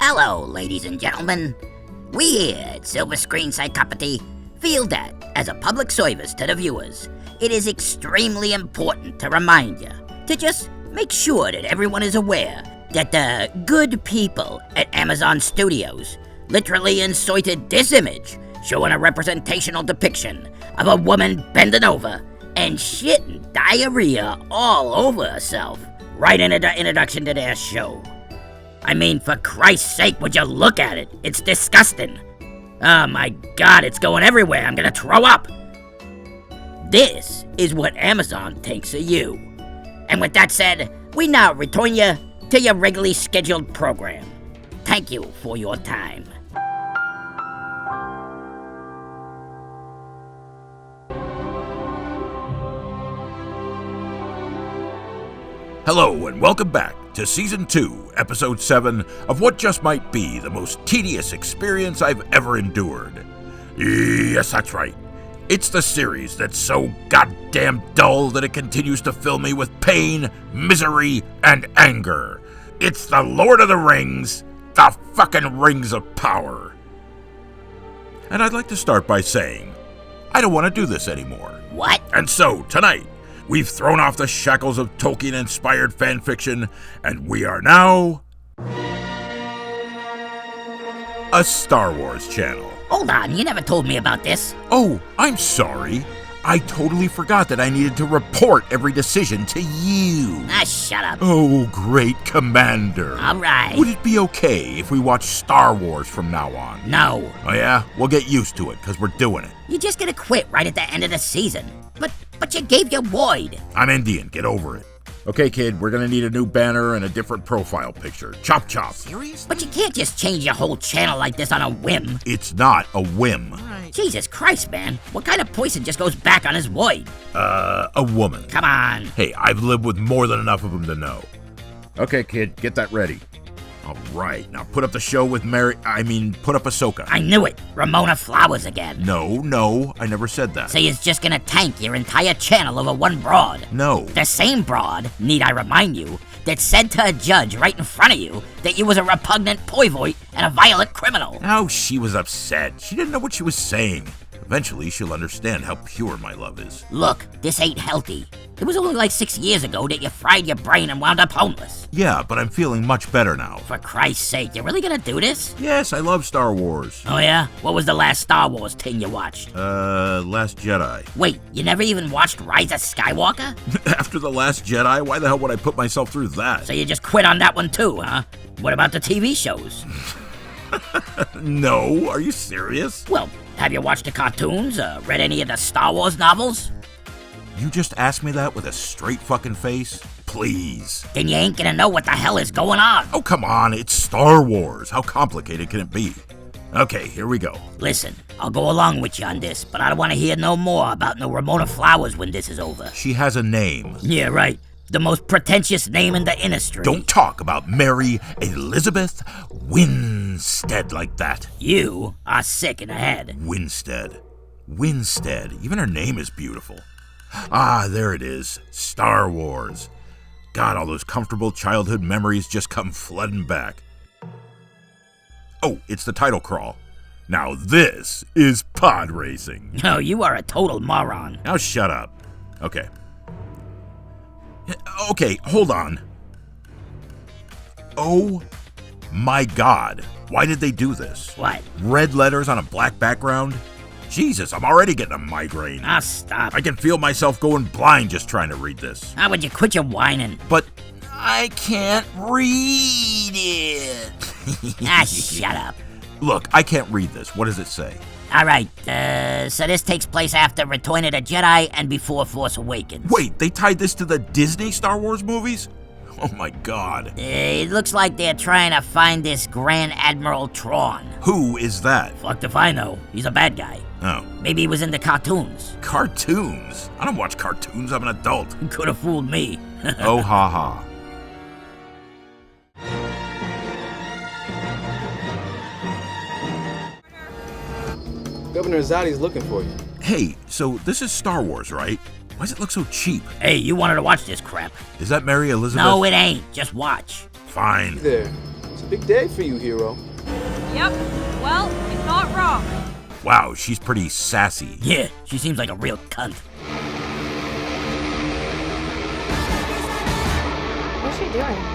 Hello, ladies and gentlemen. We here at Silver Screen Psychopathy feel that, as a public service to the viewers, it is extremely important to remind you to just make sure that everyone is aware that the good people at Amazon Studios literally inserted this image showing a representational depiction of a woman bending over and shitting diarrhea all over herself right into the introduction to their show. I mean, for Christ's sake, would you look at it? It's disgusting. Oh my God, it's going everywhere. I'm gonna throw up. This is what Amazon thinks of you. And with that said, we now return you to your regularly scheduled program. Thank you for your time. Hello and welcome back to Season 2, Episode 7 of what just might be the most tedious experience I've ever endured. Yes, that's right. It's the series that's so goddamn dull that it continues to fill me with pain, misery, and anger. It's the Lord of the Rings, the fucking Rings of Power. And I'd like to start by saying, I don't want to do this anymore. What? And so, tonight, we've thrown off the shackles of Tolkien-inspired fanfiction, and we are now a Star Wars channel. Hold on, you never told me about this. Oh, I'm sorry. I totally forgot that I needed to report every decision to you. Ah, shut up. Oh, great commander. All right. Would it be okay if we watch Star Wars from now on? No. Oh yeah? We'll get used to it, because we're doing it. You're just gonna quit right at the end of the season. But you gave your word. I'm Indian. Get over it. Okay, kid, we're gonna need a new banner and a different profile picture. Chop chop. Seriously? But you can't just change your whole channel like this on a whim. It's not a whim. Right. Jesus Christ, man. What kind of person just goes back on his word? A woman. Come on. Hey, I've lived with more than enough of them to know. Okay, kid, get that ready. All right, now put up the show with put up Ahsoka. I knew it. Ramona Flowers again. No, I never said that. So you're just gonna tank your entire channel over one broad? No. The same broad, need I remind you, that said to a judge right in front of you that you was a repugnant pervert and a violent criminal. Oh, she was upset. She didn't know what she was saying. Eventually, she'll understand how pure my love is. Look, this ain't healthy. It was only like 6 years ago that you fried your brain and wound up homeless. Yeah, but I'm feeling much better now. For Christ's sake, you really gonna do this? Yes, I love Star Wars. Oh yeah? What was the last Star Wars thing you watched? Last Jedi. Wait, you never even watched Rise of Skywalker? After The Last Jedi? Why the hell would I put myself through that? So you just quit on that one too, huh? What about the TV shows? No, are you serious? Well, have you watched the cartoons? Read any of the Star Wars novels? You just asked me that with a straight fucking face? Please. Then you ain't gonna know what the hell is going on. Oh, come on, it's Star Wars. How complicated can it be? Okay, here we go. Listen, I'll go along with you on this, but I don't want to hear no more about no Ramona Flowers when this is over. She has a name. Yeah, right. The most pretentious name in the industry. Don't talk about Mary Elizabeth Winstead like that. You are sick in the head. Winstead. Even her name is beautiful. Ah, there it is. Star Wars. God, all those comfortable childhood memories just come flooding back. Oh, it's the title crawl. Now this is pod racing. Oh, you are a total moron. Now shut up. Okay, hold on. Oh my God. Why did they do this? What? Red letters on a black background? Jesus, I'm already getting a migraine. Ah, stop. I can feel myself going blind just trying to read this. How would you quit your whining? But I can't read it. Ah, shut up. Look, I can't read this. What does it say? Alright, so this takes place after Return of the Jedi and before Force Awakens. Wait, they tied this to the Disney Star Wars movies? Oh my God. It looks like they're trying to find this Grand Admiral Thrawn. Who is that? Fucked if I know. He's a bad guy. Oh. Maybe he was into cartoons. Cartoons? I don't watch cartoons. I'm an adult. Could have fooled me. Oh, ha ha. Governor Zadi's looking for you. Hey, so this is Star Wars, right? Why does it look so cheap? Hey, you wanted to watch this crap. Is that Mary Elizabeth? No, it ain't. Just watch. Fine. There. So Big day for you, hero. Yep. Well, you're not wrong. Wow, she's pretty sassy. Yeah, she seems like a real cunt. What's she doing?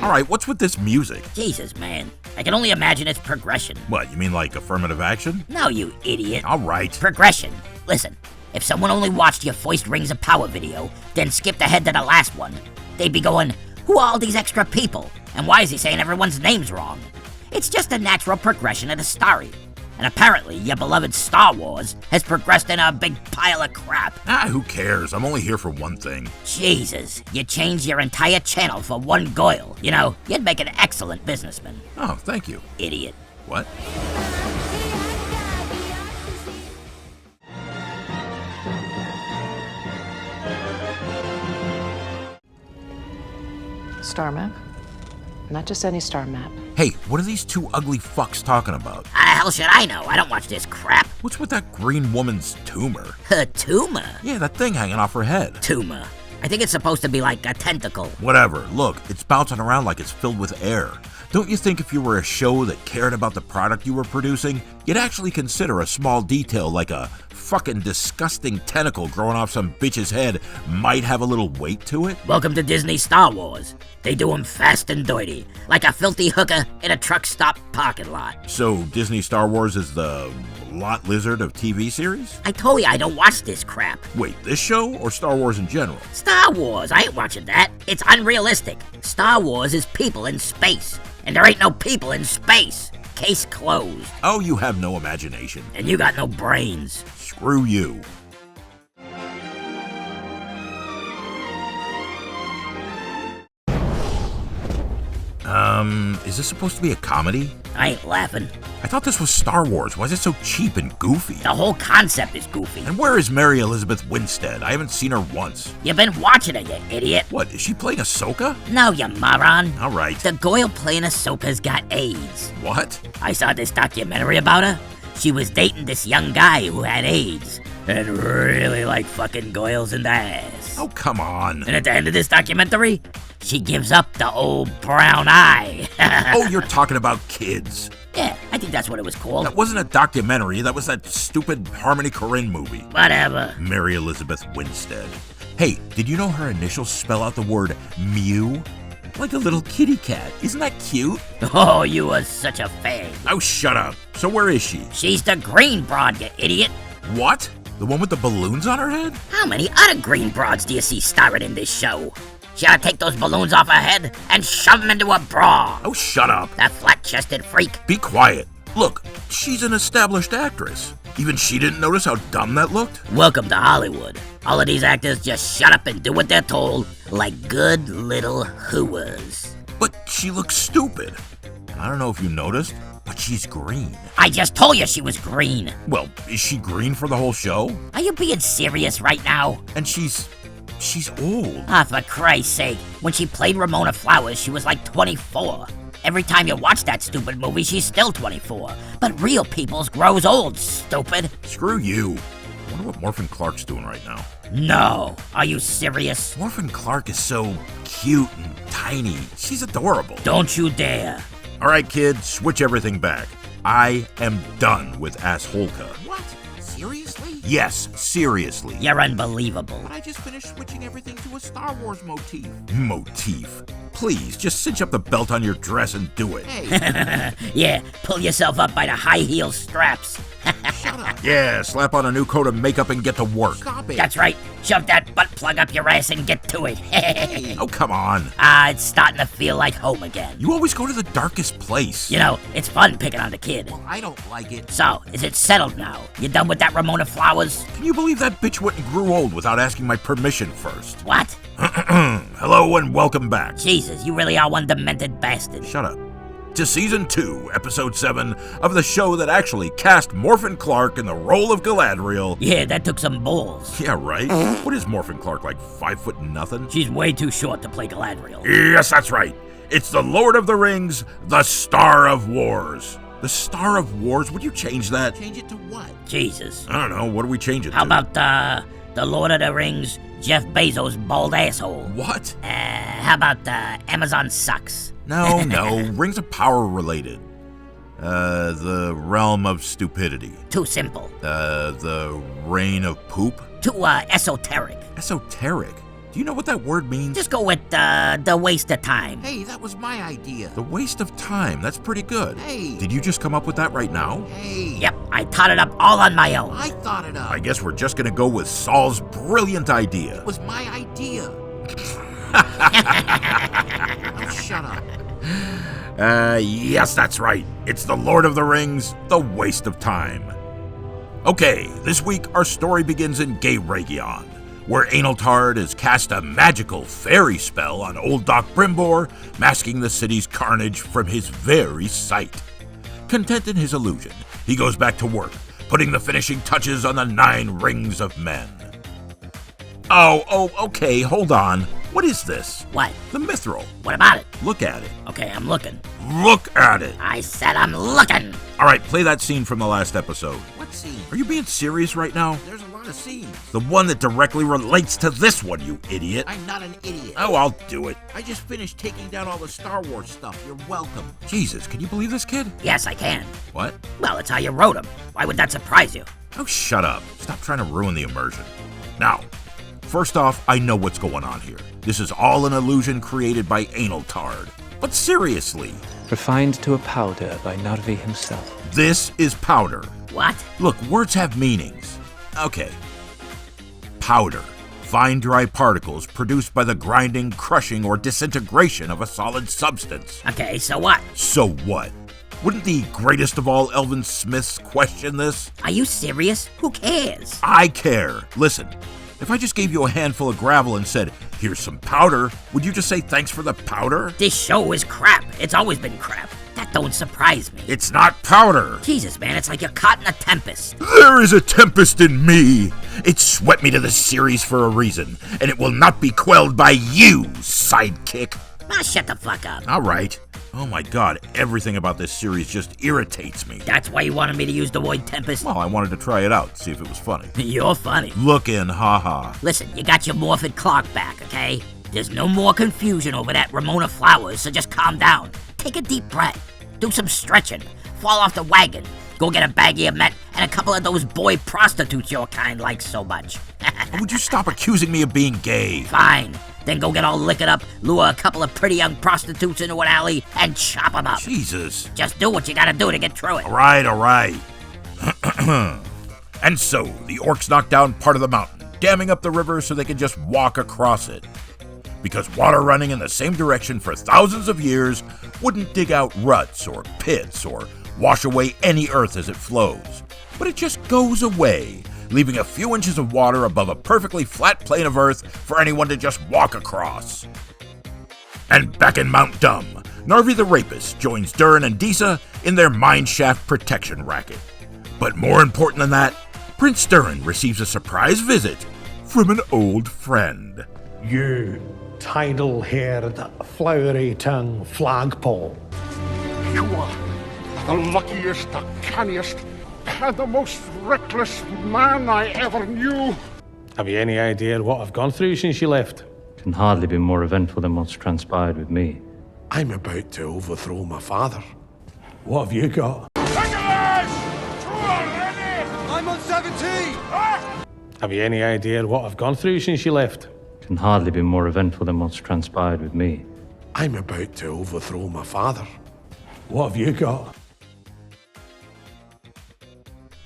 All right, what's with this music? Jesus, man. I can only imagine its progression. What, you mean like affirmative action? No, you idiot. All right. Progression. Listen, if someone only watched your first Rings of Power video, then skipped ahead to the last one, they'd be going, who are all these extra people? And why is he saying everyone's names wrong? It's just a natural progression of the story. And apparently, your beloved Star Wars has progressed in a big pile of crap. Who cares? I'm only here for one thing. Jesus, you changed your entire channel for one goil. You know, you'd make an excellent businessman. Oh, thank you. Idiot. What? Star map? Not just any star map. Hey, what are these two ugly fucks talking about? How the hell should I know? I don't watch this crap. What's with that green woman's tumor? A tumor? Yeah, that thing hanging off her head. Tumor. I think it's supposed to be like a tentacle. Whatever. Look, it's bouncing around like it's filled with air. Don't you think if you were a show that cared about the product you were producing, you'd actually consider a small detail like a fucking disgusting tentacle growing off some bitch's head might have a little weight to it? Welcome to Disney Star Wars. They do 'em fast and dirty, like a filthy hooker in a truck stop parking lot. So Disney Star Wars is the lot lizard of TV series? I told you I don't watch this crap. Wait, this show or Star Wars in general? Star Wars, I ain't watching that. It's unrealistic. Star Wars is people in space, and there ain't no people in space. Case closed. Oh, you have no imagination. And you got no brains. Screw you. Is this supposed to be a comedy? I ain't laughing. I thought this was Star Wars. Why is it so cheap and goofy? The whole concept is goofy. And where is Mary Elizabeth Winstead? I haven't seen her once. You've been watching it, you idiot. What, is she playing Ahsoka? No, you moron. All right. The girl playing Ahsoka's got AIDS. What? I saw this documentary about her. She was dating this young guy who had AIDS and really liked fucking girls in the ass. Oh, come on. And at the end of this documentary, she gives up the old brown eye. Oh, you're talking about Kids. Yeah, I think that's what it was called. That wasn't a documentary. That was that stupid Harmony Korine movie. Whatever. Mary Elizabeth Winstead. Hey, did you know her initials spell out the word Mew? Like a little kitty cat. Isn't that cute? Oh, you are such a fag. Oh, shut up. So where is she? She's the green broad, you idiot. What? The one with the balloons on her head? How many other green broads do you see starring in this show? She ought to take those balloons off her head and shove them into a bra. Oh, shut up. That flat-chested freak. Be quiet. Look, she's an established actress. Even she didn't notice how dumb that looked? Welcome to Hollywood. All of these actors just shut up and do what they're told, like good little hooers. But she looks stupid. I don't know if you noticed, but she's green. I just told you she was green. Well, is she green for the whole show? Are you being serious right now? And she's old. Ah, for Christ's sake. When she played Ramona Flowers, she was like 24. Every time you watch that stupid movie, she's still 24. But real people's grows old, stupid. Screw you. I wonder what Morphin Clark's doing right now. No. Are you serious? Morphin Clark is so cute and tiny. She's adorable. Don't you dare. All right, kids, switch everything back. I am done with Assholka. What? Seriously? Yes, seriously. You're unbelievable. But I just finished switching everything to a Star Wars motif. Motif. Please, just cinch up the belt on your dress and do it. Hey, Yeah, pull yourself up by the high heel straps. shut up. Yeah, slap on a new coat of makeup and get to work. Stop it. That's right. Shove that butt plug up your ass and get to it. Hey. Oh, come on. It's starting to feel like home again. You always go to the darkest place. You know, it's fun picking on the kid. I don't like it. So, is it settled now? You done with that Ramona Flowers? Can you believe that bitch went and grew old without asking my permission first? What? Hello and welcome back. Jesus, you really are one demented bastard. Shut up. To Season 2, Episode 7 of the show that actually cast Morphin Clark in the role of Galadriel. Yeah, that took some balls. Yeah, right? What is Morphin Clark, like 5 foot nothing? She's way too short to play Galadriel. Yes, that's right. It's the Lord of the Rings, the Star of Wars. The Star of Wars? Would you change that? Change it to what? Jesus. I don't know. What do we change it How to? about, The Lord of the Rings, Jeff Bezos' bald asshole. What? How about Amazon sucks? No, Rings of Power related. The Realm of Stupidity. Too simple. The Reign of Poop. Too esoteric. Esoteric? Do you know what that word means? Just go with the waste of time. Hey, that was my idea. The waste of time. That's pretty good. Hey. Did you just come up with that right now? Hey. Yep, I thought it up all on my own. I thought it up. I guess we're just gonna go with Saul's brilliant idea. It was my idea. Oh, shut up. Yes, that's right. It's the Lord of the Rings, The Waste of Time. Okay, this week our story begins in Gayregion, where Ainultard has cast a magical fairy spell on old Doc Brimbor, masking the city's carnage from his very sight. Content in his illusion, he goes back to work, putting the finishing touches on the 9 Rings of Men. Oh, okay, hold on. What is this? What? The Mithril. What about it? Look at it. Okay, I'm looking. Look at it. I said I'm looking. All right, play that scene from the last episode. What scene? Are you being serious right now? There's a lot of scenes. The one that directly relates to this one, you idiot. I'm not an idiot. Oh, I'll do it. I just finished taking down all the Star Wars stuff. You're welcome. Jesus, can you believe this kid? Yes, I can. What? Well, it's how you wrote them. Why would that surprise you? Oh, shut up. Stop trying to ruin the immersion. Now, first off, I know what's going on here. This is all an illusion created by Ainultard. But seriously, Refined to a powder by Narvi himself. this is powder. What? Look, words have meanings. Okay. Powder. Fine dry particles produced by the grinding, crushing, or disintegration of a solid substance. Okay, so what? So what? Wouldn't the greatest of all elven smiths question this? Are you serious? Who cares? I care. Listen, if I just gave you a handful of gravel and said, here's some powder, would you just say thanks for the powder? This show is crap. It's always been crap. That don't surprise me. It's not powder. Jesus, man, it's like you're caught in a tempest. There is a tempest in me. It swept me to this series for a reason, and it will not be quelled by you, sidekick. Ah, shut the fuck up. All right. Oh my god, everything about this series just irritates me. That's why you wanted me to use the word tempest? Well, I wanted to try it out, see if it was funny. You're funny. Lookin', haha. Listen, you got your Morphin Clark back, okay? There's no more confusion over that Ramona Flowers, so just calm down. Take a deep breath. Do some stretching. Fall off the wagon. Go get a baggie of Met and a couple of those boy prostitutes your kind likes so much. Would you stop accusing me of being gay? Fine. Then go get all liquored up, lure a couple of pretty young prostitutes into an alley, and chop them up. Jesus. Just do what you gotta do to get through it. All right. And so, the orcs knocked down part of the mountain, damming up the river so they could just walk across it. Because water running in the same direction for thousands of years wouldn't dig out ruts or pits or wash away any earth as it flows. But it just goes away, leaving a few inches of water above a perfectly flat plane of earth for anyone to just walk across. And back in Mount Dum, Narvi the Rapist joins Durin and Disa in their mineshaft protection racket. But more important than that, Prince Durin receives a surprise visit from an old friend. You, tidal-haired, flowery-tongued flagpole. You are the luckiest, the canniest, and the most reckless man I ever knew. Have you any idea what I've gone through since you left? Can hardly be more eventful than what's transpired with me. I'm about to overthrow my father. What have you got? I'm on 17! Have you any idea what I've gone through since you left? Can hardly be more eventful than what's transpired with me. I'm about to overthrow my father. What have you got?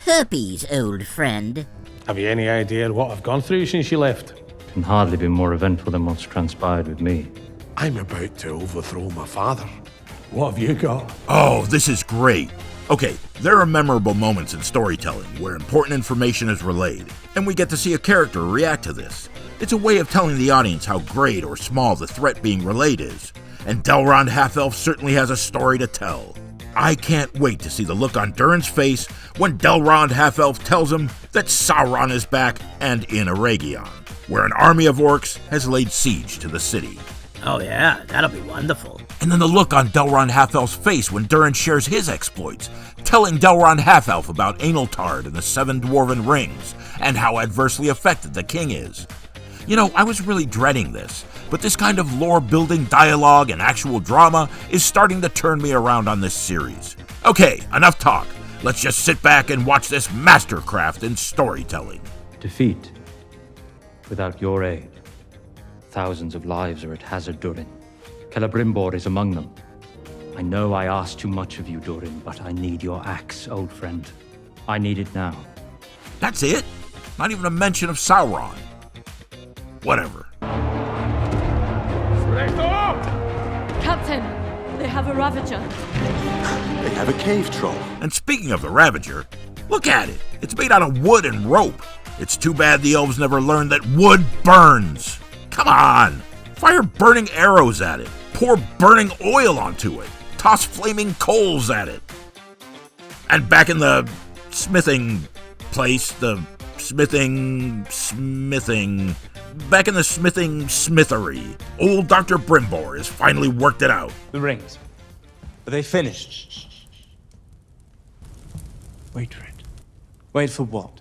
Herpes, old friend. Have you any idea what I've gone through since you left? Can hardly be more eventful than what's transpired with me. I'm about to overthrow my father. What have you got? Oh, this is great. Okay, there are memorable moments in storytelling where important information is relayed, and we get to see a character react to this. It's a way of telling the audience how great or small the threat being relayed is, and Delrond Half-Elf certainly has a story to tell. I can't wait to see the look on Durin's face when Delrond Half-Elf tells him that Sauron is back and in Eregion, where an army of orcs has laid siege to the city. Oh yeah, that'll be wonderful. And then the look on Delrond Half-Elf's face when Durin shares his exploits, telling Delrond Half-Elf about Ainultard and the 7 Dwarven Rings, and how adversely affected the king is. You know, I was really dreading this, but this kind of lore-building dialogue and actual drama is starting to turn me around on this series. Okay, enough talk. Let's just sit back and watch this mastercraft in storytelling. Defeat. Without your aid, thousands of lives are at hazard, Durin. Celebrimbor is among them. I know I asked too much of you, Durin, but I need your axe, old friend. I need it now. That's it? Not even a mention of Sauron. Whatever. Captain, they have a Ravager. They have a cave troll. And speaking of the Ravager, look at it. It's made out of wood and rope. It's too bad the elves never learned that wood burns. Come on. Fire burning arrows at it. Pour burning oil onto it. Toss flaming coals at it. And back in the smithing place, back in the smithing smithery, old Dr. Brimbor has finally worked it out. The rings. Are they finished? Wait for it. Wait for what?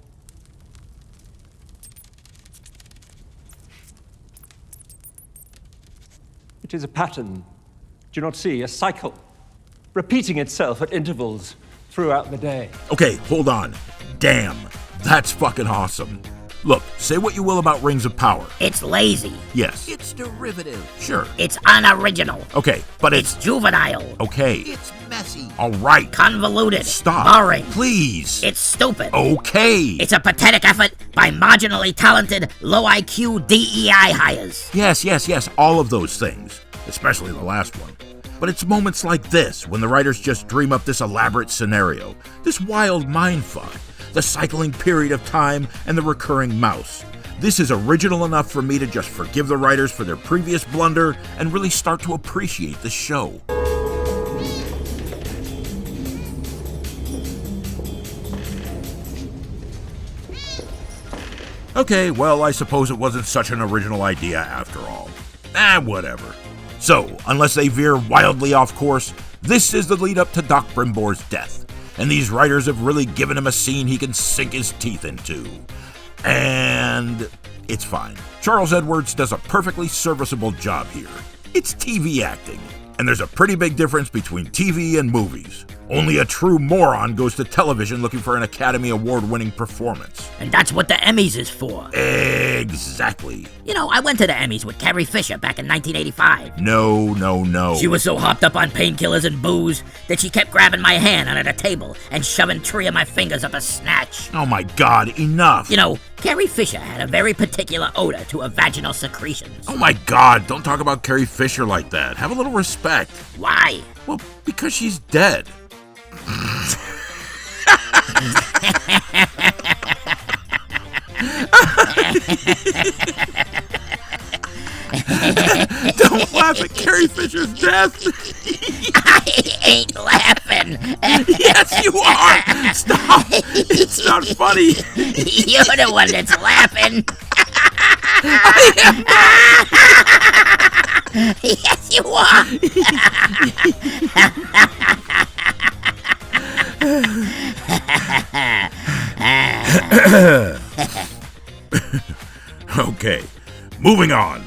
It is a pattern. Do you not see? A cycle. Repeating itself at intervals throughout the day. Okay, hold on. Damn, that's fucking awesome. Look, say what you will about Rings of Power. It's lazy. Yes. It's derivative. Sure. It's unoriginal. Okay, but It's juvenile. Okay. It's messy. All right. Convoluted. Stop. Boring. Please. It's stupid. Okay. It's a pathetic effort by marginally talented, low IQ DEI hires. Yes, all of those things. Especially the last one. But it's moments like this when the writers just dream up this elaborate scenario, this wild mindfuck, the cycling period of time, and the recurring mouse. This is original enough for me to just forgive the writers for their previous blunder and really start to appreciate the show. Okay, well, I suppose it wasn't such an original idea after all. Whatever. So, unless they veer wildly off course, this is the lead up to Doc Brimbor's death, and these writers have really given him a scene he can sink his teeth into. And it's fine. Charles Edwards does a perfectly serviceable job here. It's TV acting, and there's a pretty big difference between TV and movies. Only a true moron goes to television looking for an Academy Award-winning performance. And that's what the Emmys is for. Exactly. You know, I went to the Emmys with Carrie Fisher back in 1985. No. She was so hopped up on painkillers and booze that she kept grabbing my hand under the table and shoving 3 of my fingers up a snatch. Oh my God, enough. You know, Carrie Fisher had a very particular odor to her vaginal secretions. Oh my God, don't talk about Carrie Fisher like that. Have a little respect. Why? Well, because she's dead. Don't laugh at Carrie Fisher's death. I ain't laughing. Yes, you are. Stop. It's not funny. You're the one that's laughing. Yes, you are. Okay, moving on.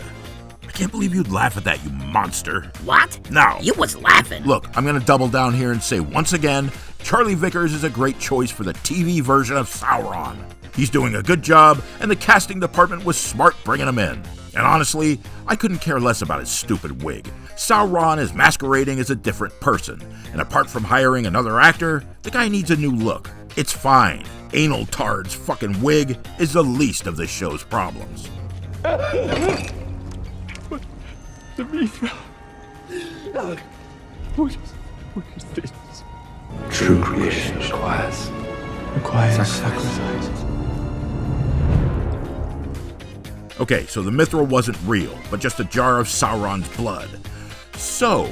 I can't believe you'd laugh at that, you monster. What? Now, You was laughing. look, I'm gonna double down here and say once again, Charlie Vickers is a great choice for the TV version of Sauron. He's doing a good job, and the casting department was smart bringing him in. And honestly, I couldn't care less about his stupid wig. Sauron is masquerading as a different person, and apart from hiring another actor, the guy needs a new look. It's fine. Anal Tard's fucking wig is the least of this show's problems. The Mithril. What is this? True creation requires sacrifice. Okay, so the Mithril wasn't real, but just a jar of Sauron's blood. So,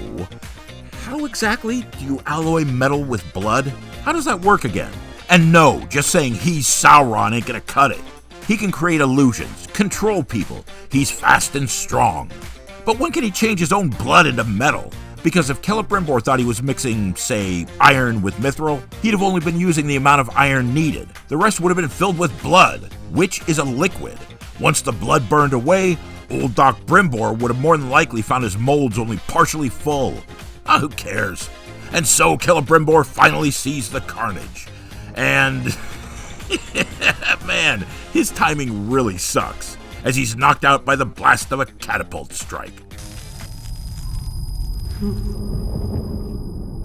how exactly do you alloy metal with blood? How does that work again? And no, just saying he's Sauron ain't gonna cut it. He can create illusions, control people, he's fast and strong. But when can he change his own blood into metal? Because if Celebrimbor thought he was mixing, say, iron with mithril, he'd have only been using the amount of iron needed. The rest would have been filled with blood, which is a liquid. Once the blood burned away, old Doc Brimbor would have more than likely found his molds only partially full. Ah, who cares? And so Celebrimbor finally sees the carnage. And man, his timing really sucks, as he's knocked out by the blast of a catapult strike.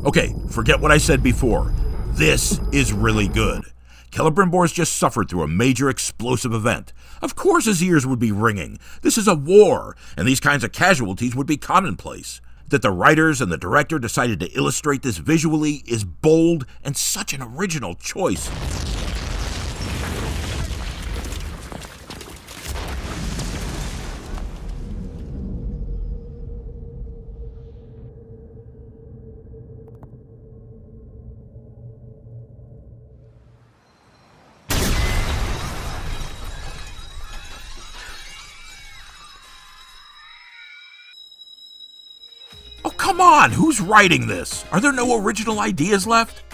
Okay, forget what I said before. This is really good. Celebrimbor's just suffered through a major explosive event. Of course his ears would be ringing. This is a war, and these kinds of casualties would be commonplace. That the writers and the director decided to illustrate this visually is bold and such an original choice. Come on, who's writing this? Are there no original ideas left?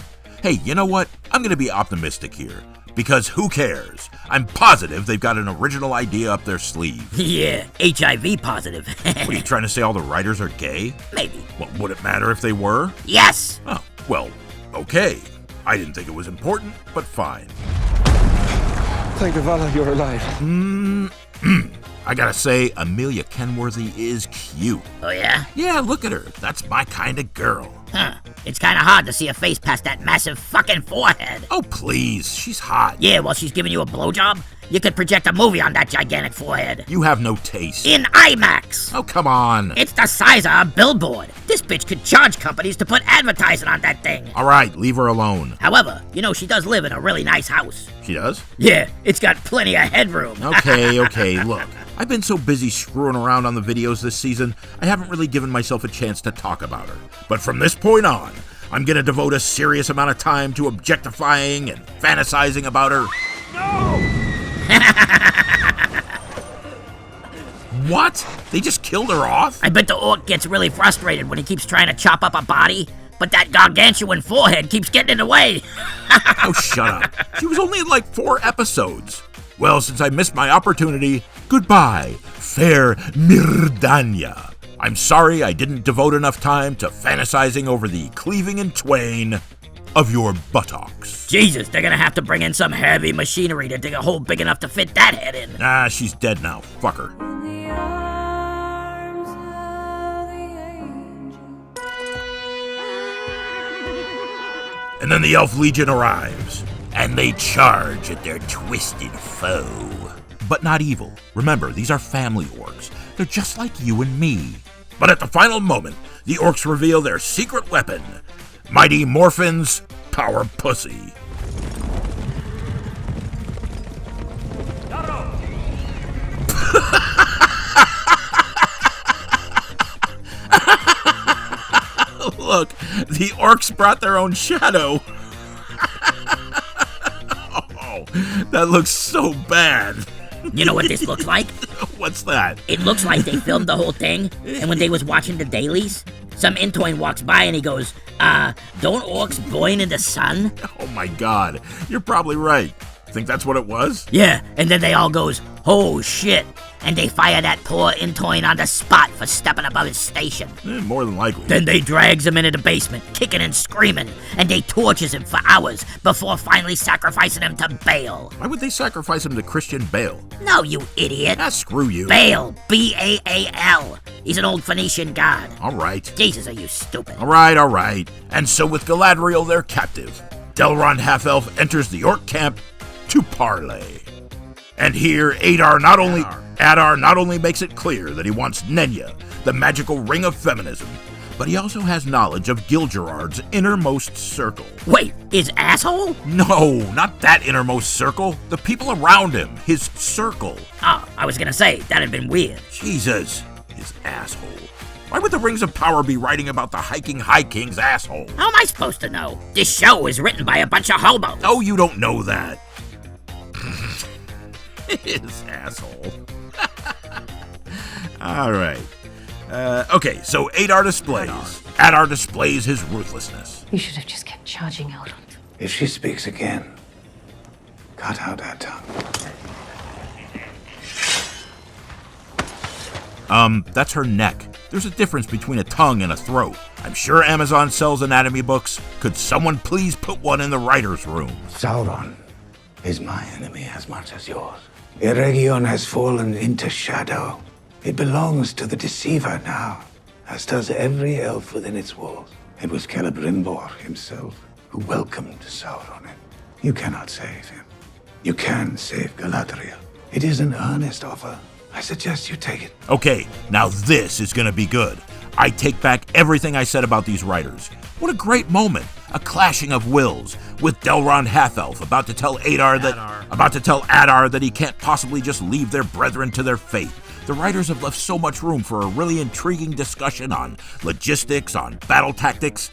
Hey, you know what? I'm gonna be optimistic here. Because who cares? I'm positive they've got an original idea up their sleeve. Yeah, HIV positive. What, are you trying to say all the writers are gay? Maybe. Well, would it matter if they were? Yes! Oh, well, okay. I didn't think it was important, but fine. Thank Valhalla you're alive. I gotta say, Amelia Kenworthy is cute. Oh, yeah? Yeah, look at her. That's my kind of girl. Huh. It's kind of hard to see a face past that massive fucking forehead. Oh, please. She's hot. Yeah, while she's giving you a blowjob? You could project a movie on that gigantic forehead. You have no taste. In IMAX! Oh, come on. It's the size of a billboard. This bitch could charge companies to put advertising on that thing. All right, leave her alone. However, you know she does live in a really nice house. She does? Yeah, it's got plenty of headroom. Okay, look. I've been so busy screwing around on the videos this season, I haven't really given myself a chance to talk about her. But from this point on, I'm gonna devote a serious amount of time to objectifying and fantasizing about her. No! What? They just killed her off? I bet the orc gets really frustrated when he keeps trying to chop up a body, but that gargantuan forehead keeps getting in the way. Oh, shut up. She was only in like 4 episodes. Well, since I missed my opportunity, goodbye, fair Mirdania. I'm sorry I didn't devote enough time to fantasizing over the cleaving in twain of your buttocks. Jesus, they're gonna have to bring in some heavy machinery to dig a hole big enough to fit that head in. Nah, she's dead now. Fuck her. And then the Elf Legion arrives, and they charge at their twisted foe. But not evil. Remember, these are family orcs. They're just like you and me. But at the final moment, the orcs reveal their secret weapon, Mighty Morphin's Power Pussy. Look, the orcs brought their own shadow. Oh, that looks so bad. You know what this looks like? What's that? It looks like they filmed the whole thing, and when they was watching the dailies, some Intoin walks by and he goes, don't orcs boin in the sun? Oh my god, you're probably right. Think that's what it was? Yeah, and then they all goes, oh shit, and they fire that poor Intoin on the spot for stepping above his station. More than likely. Then they drags him into the basement, kicking and screaming, and they tortures him for hours before finally sacrificing him to Baal. Why would they sacrifice him to Christian Baal? No, you idiot. Ah, screw you. Baal, B-A-A-L. He's an old Phoenician god. All right. Jesus, are you stupid? All right. And so with Galadriel, they're captive. Delron Half-Elf enters the orc camp to parley. And here, Adar not only makes it clear that he wants Nenya, the magical ring of feminism, but he also has knowledge of Gilgerard's innermost circle. Wait, his asshole? No, not that innermost circle. The people around him, his circle. Oh, I was gonna say, that'd been weird. Jesus, his asshole. Why would the Rings of Power be writing about the hiking High King's asshole? How am I supposed to know? This show is written by a bunch of hobos. Oh, you don't know that. His asshole. All right. Okay, so Adar displays his ruthlessness. You should have just kept charging Elrond. If she speaks again, cut out her tongue. That's her neck. There's a difference between a tongue and a throat. I'm sure Amazon sells anatomy books. Could someone please put one in the writer's room? Sauron is my enemy as much as yours. Eregion has fallen into shadow. It belongs to the Deceiver now, as does every elf within its walls. It was Celebrimbor himself who welcomed Sauron in. You cannot save him. You can save Galadriel. It is an earnest offer. I suggest you take it. Okay, now this is gonna be good. I take back everything I said about these writers. What a great moment. A clashing of wills, with Delrond Half-Elf about to tell Adar that he can't possibly just leave their brethren to their fate. The writers have left so much room for a really intriguing discussion on logistics, on battle tactics,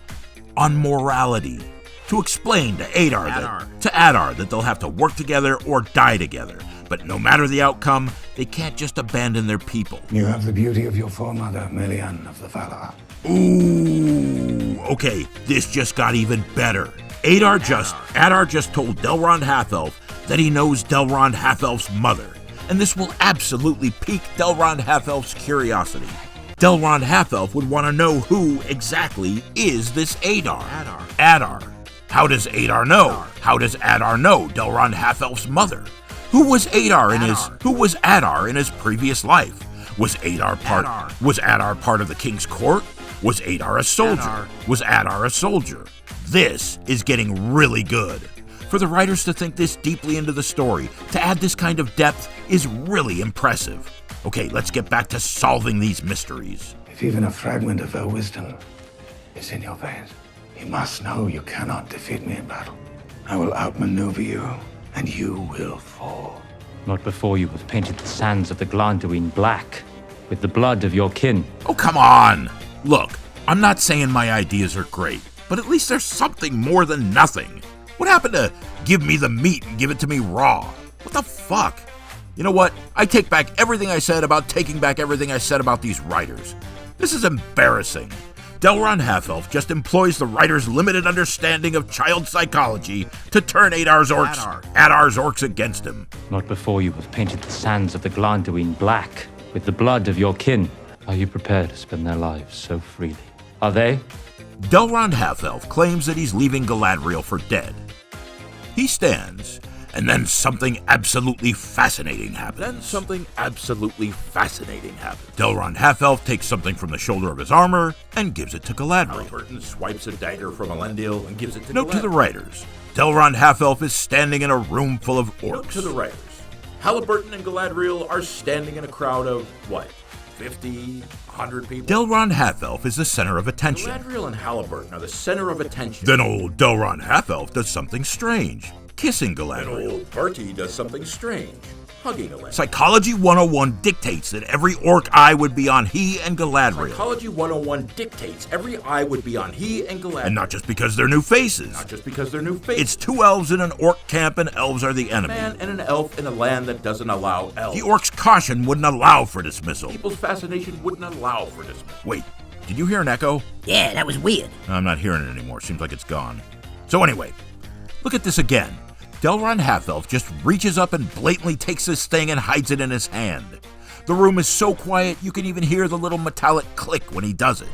on morality. To explain to Adar that they'll have to work together or die together. But no matter the outcome, they can't just abandon their people. You have the beauty of your foremother, Melian of the Valar. Ooh, okay, this just got even better. Adar just told Delrond Half-Elf that he knows Delrond Half-Elf's mother, and this will absolutely pique Delrond Half-Elf's curiosity. Delrond Half-Elf would want to know who exactly is this Adar. Adar. How does Adar know? How does Adar know Delrond Half-Elf's mother? Who was Adar in his previous life? Was Adar part of the king's court? Was Adar a soldier? Was Adar a soldier? This is getting really good. For the writers to think this deeply into the story, to add this kind of depth, is really impressive. Okay, let's get back to solving these mysteries. If even a fragment of her wisdom is in your veins, you must know you cannot defeat me in battle. I will outmaneuver you, and you will fall. Not before you have painted the sands of the Glanduin black with the blood of your kin. Oh, come on! Look, I'm not saying my ideas are great, but at least there's something more than nothing. What happened to give me the meat and give it to me raw? What the fuck? You know what? I take back everything I said about taking back everything I said about these writers. This is embarrassing. Delrond Half-Elf just employs the writer's limited understanding of child psychology to turn Adar's orcs against him. Not before you have painted the sands of the Glanduin black with the blood of your kin. Are you prepared to spend their lives so freely? Are they? Delrond Half-Elf claims that he's leaving Galadriel for dead. He stands, and then something absolutely fascinating happens. Delrond Half-Elf takes something from the shoulder of his armor and gives it to Galadriel. Halliburton swipes a dagger from Elendil and gives it to Note Galadriel. to the writers. Delrond Half-Elf is standing in a room full of orcs. Note to the writers. Halliburton and Galadriel are standing in a crowd of, 50, 100 people? Delrond Half-Elf is the center of attention. Galadriel and Halliburton are the center of attention. Then old Delrond Half-Elf does something strange, kissing Galadriel. Then old Bertie does something strange, hugging Galadriel. Psychology 101 dictates that every orc eye would be on he and Galadriel. Psychology 101 dictates every eye would be on he and Galadriel. And not just because they're new faces. It's two elves in an orc camp and elves are the enemy. A man and an elf in a land that doesn't allow elves. The orcs' caution wouldn't allow for dismissal. People's fascination wouldn't allow for dismissal. Wait, did you hear an echo? Yeah, that was weird. No, I'm not hearing it anymore. Seems like it's gone. So anyway, look at this again. Delrond Half-Elf just reaches up and blatantly takes this thing and hides it in his hand. The room is so quiet you can even hear the little metallic click when he does it.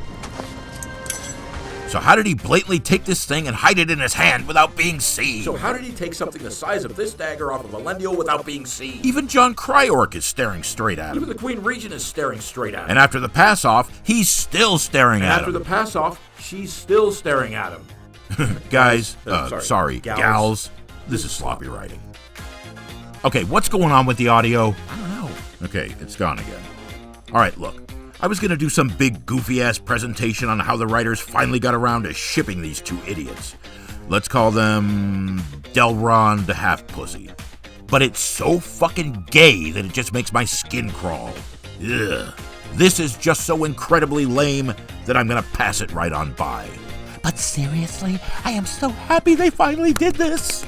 So how did he blatantly take this thing and hide it in his hand without being seen? So how did he take something the size of this dagger off of Elendil without being seen? Even Jon Cryork is staring straight at him. Even the Queen Regent is staring straight at him. And after the pass-off, he's still staring at him. After the pass-off, she's still staring at him. Guys, gals. This is sloppy writing. Okay, what's going on with the audio? I don't know. Okay, it's gone again. All right, look. I was going to do some big goofy-ass presentation on how the writers finally got around to shipping these two idiots. Let's call them Delrond the Half-Pussy. But it's so fucking gay that it just makes my skin crawl. Ugh. This is just so incredibly lame that I'm going to pass it right on by. But seriously, I am so happy they finally did this.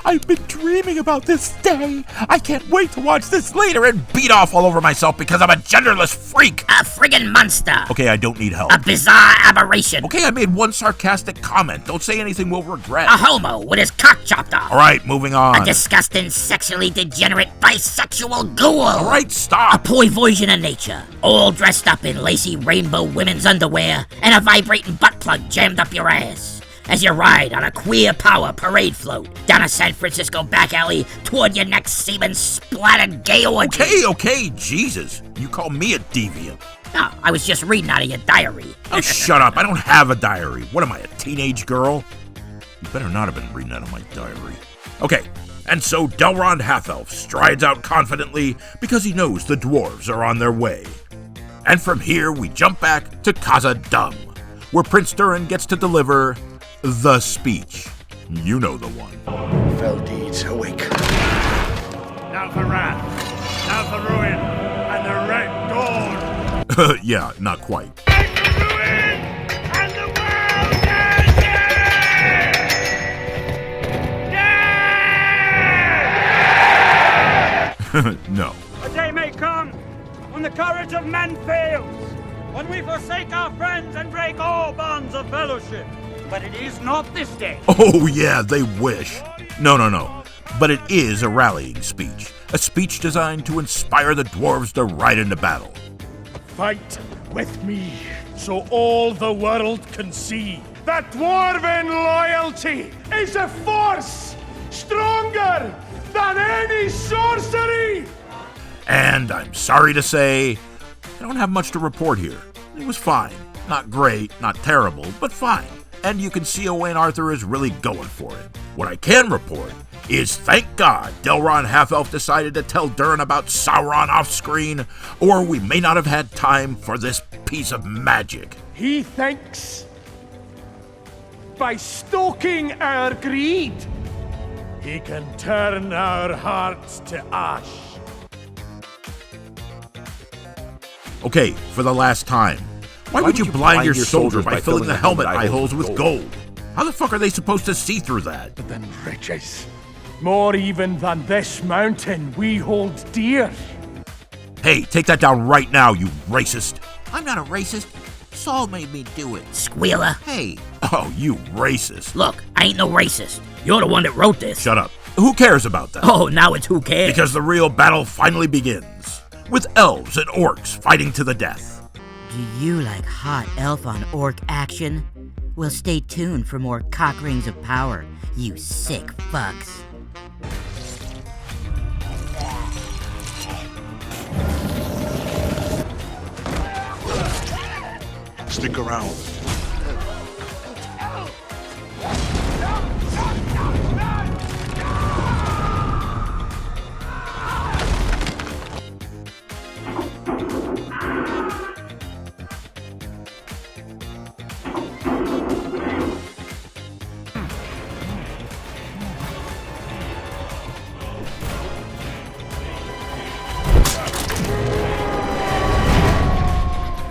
I've been dreaming about this day. I can't wait to watch this later and beat off all over myself because I'm a genderless freak. A friggin' monster. Okay, I don't need help. A bizarre aberration. Okay, I made one sarcastic comment. Don't say anything we'll regret. A homo with his cock chopped off. All right, moving on. A disgusting, sexually degenerate, bisexual ghoul. All right, stop. A poivosion of nature, all dressed up in lacy rainbow women's underwear and a vibrating butt plug jammed up your ass as you ride on a queer power parade float down a San Francisco back alley toward your next semen-splattered gay orgy. Okay, Jesus. You call me a deviant. No, I was just reading out of your diary. Oh, shut up. I don't have a diary. What am I, a teenage girl? You better not have been reading out of my diary. Okay, and so Delron Half-Elf strides out confidently because he knows the dwarves are on their way. And from here, we jump back to Khazad-dûm, where Prince Durin gets to deliver the speech. You know the one. Fell deeds awake. Now for wrath, now for ruin, and the Red Dawn. Yeah, not quite. No. A day may come when the courage of men fails, when we forsake our friends and break all bonds of fellowship. But it is not this day. Oh, yeah, they wish. No. But it is a rallying speech. A speech designed to inspire the dwarves to ride into battle. Fight with me, so all the world can see that dwarven loyalty is a force stronger than any sorcery! And I'm sorry to say, I don't have much to report here. It was fine. Not great, not terrible, but fine. And you can see Owain Arthur is really going for it. What I can report is, thank God, Delron Half-Elf decided to tell Durin about Sauron off-screen, or we may not have had time for this piece of magic. He thinks, by stoking our greed, he can turn our hearts to ash. Okay, for the last time. Why would you blind your soldiers by filling the helmet eye holes with gold? How the fuck are they supposed to see through that? Than riches, more even than this mountain we hold dear. Hey, take that down right now, you racist. I'm not a racist. Saul made me do it. Squealer. Hey. Oh, you racist. Look, I ain't no racist. You're the one that wrote this. Shut up. Who cares about that? Oh, now it's who cares. Because the real battle finally begins, with elves and orcs fighting to the death. Do you like hot elf on orc action? Well, stay tuned for more cock rings of power, you sick fucks. Stick around.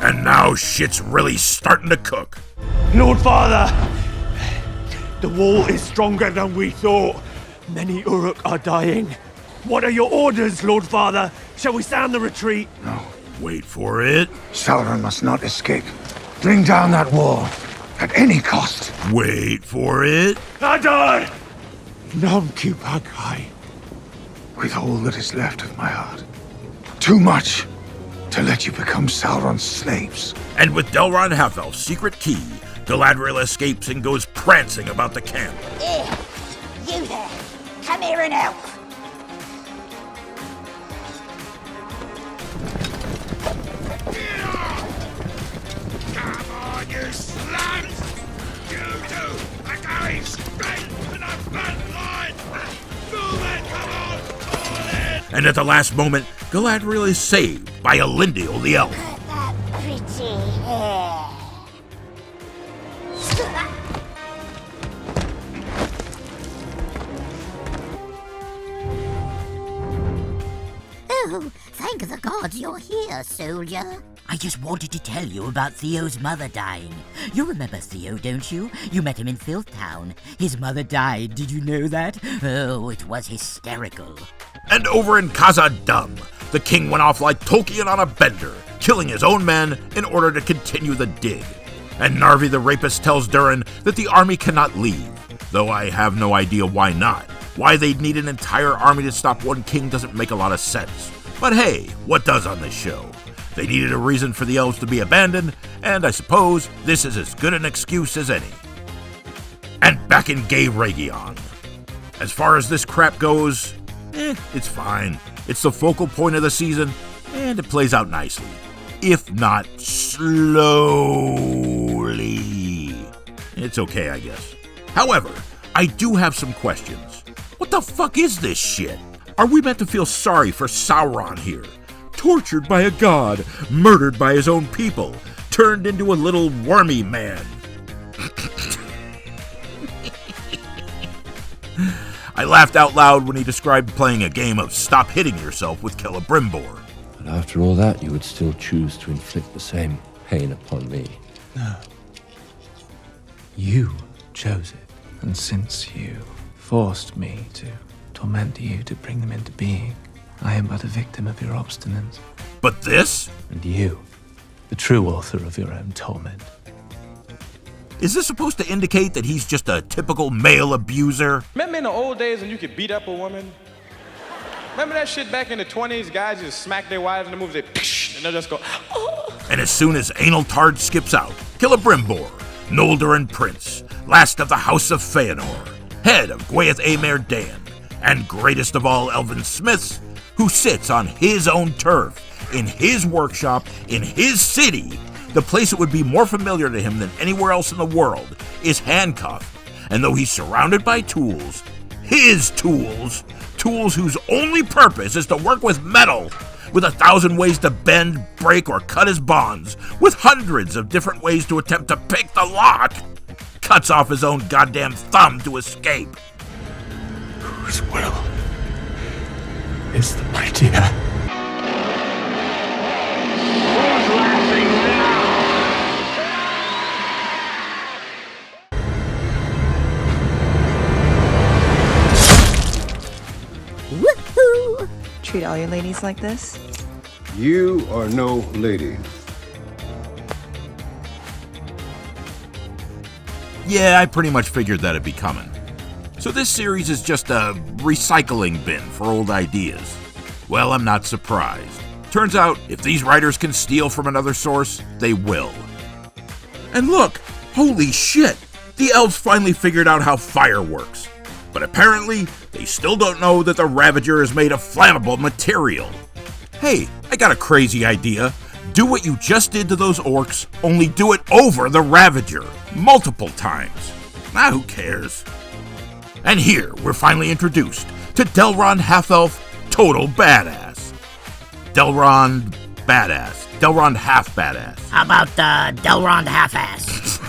And now shit's really starting to cook. Lord Father, the wall is stronger than we thought. Many Uruk are dying. What are your orders, Lord Father? Shall we sound the retreat? No. Wait for it. Sauron must not escape. Bring down that wall at any cost. Wait for it. Adar! Nam Kipakai. With all that is left of my heart. Too much to let you become Sauron's slaves. And with Delron Half-Elf's secret key, Galadriel escapes and goes prancing about the camp. You there. Come here and help. Come on, you sluts! You two are going straight to the front line! Move it, come on! All in! And at the last moment, Galadriel is saved by Elendil the elf. That pretty hair. Oh, thank the gods you're here, soldier. I just wanted to tell you about Theo's mother dying. You remember Theo, don't you? You met him in Filth Town. His mother died, did you know that? Oh, it was hysterical. And over in Khazad-dûm, the king went off like Tolkien on a bender, killing his own men in order to continue the dig. And Narvi the rapist tells Durin that the army cannot leave, though I have no idea why not. Why they'd need an entire army to stop one king doesn't make a lot of sense. But hey, what does on this show? They needed a reason for the elves to be abandoned, and I suppose this is as good an excuse as any. And back in gay Rhegion. As far as this crap goes, it's fine. It's the focal point of the season, and it plays out nicely. If not slowly. It's okay, I guess. However, I do have some questions. What the fuck is this shit? Are we meant to feel sorry for Sauron here? Tortured by a god, murdered by his own people, turned into a little wormy man. I laughed out loud when he described playing a game of stop hitting yourself with Celebrimbor. But after all that, you would still choose to inflict the same pain upon me. No. You chose it. And since you forced me to torment you to bring them into being, I am but a victim of your obstinance. But this? And you, the true author of your own torment. Is this supposed to indicate that he's just a typical male abuser? Remember in the old days when you could beat up a woman? Remember that shit back in the 20s? Guys just smack their wives in the movies, they psh, and they'll just go, oh. And as soon as Anal Tard skips out, Celebrimbor, Noldorin Prince, last of the House of Feanor, head of Gwaith Amer Dan, and greatest of all elven smiths, who sits on his own turf, in his workshop, in his city, the place that would be more familiar to him than anywhere else in the world, is handcuffed. And though he's surrounded by tools, his tools whose only purpose is to work with metal, with 1,000 ways to bend, break, or cut his bonds, with hundreds of different ways to attempt to pick the lock, cuts off his own goddamn thumb to escape. Whose will is the mightier? Woohoo! Treat all your ladies like this? You are no lady. Yeah, I pretty much figured that'd be coming. So this series is just a recycling bin for old ideas. Well, I'm not surprised. Turns out, if these writers can steal from another source, they will. And look! Holy shit! The elves finally figured out how fire works. But apparently, they still don't know that the Ravager is made of flammable material. Hey, I got a crazy idea. Do what you just did to those orcs, only do it over the Ravager, multiple times. Who cares? And here, we're finally introduced to Delrond Half-Elf, Total Badass. Delrond Badass. Delrond Half Badass. How about Delrond Half-Ass?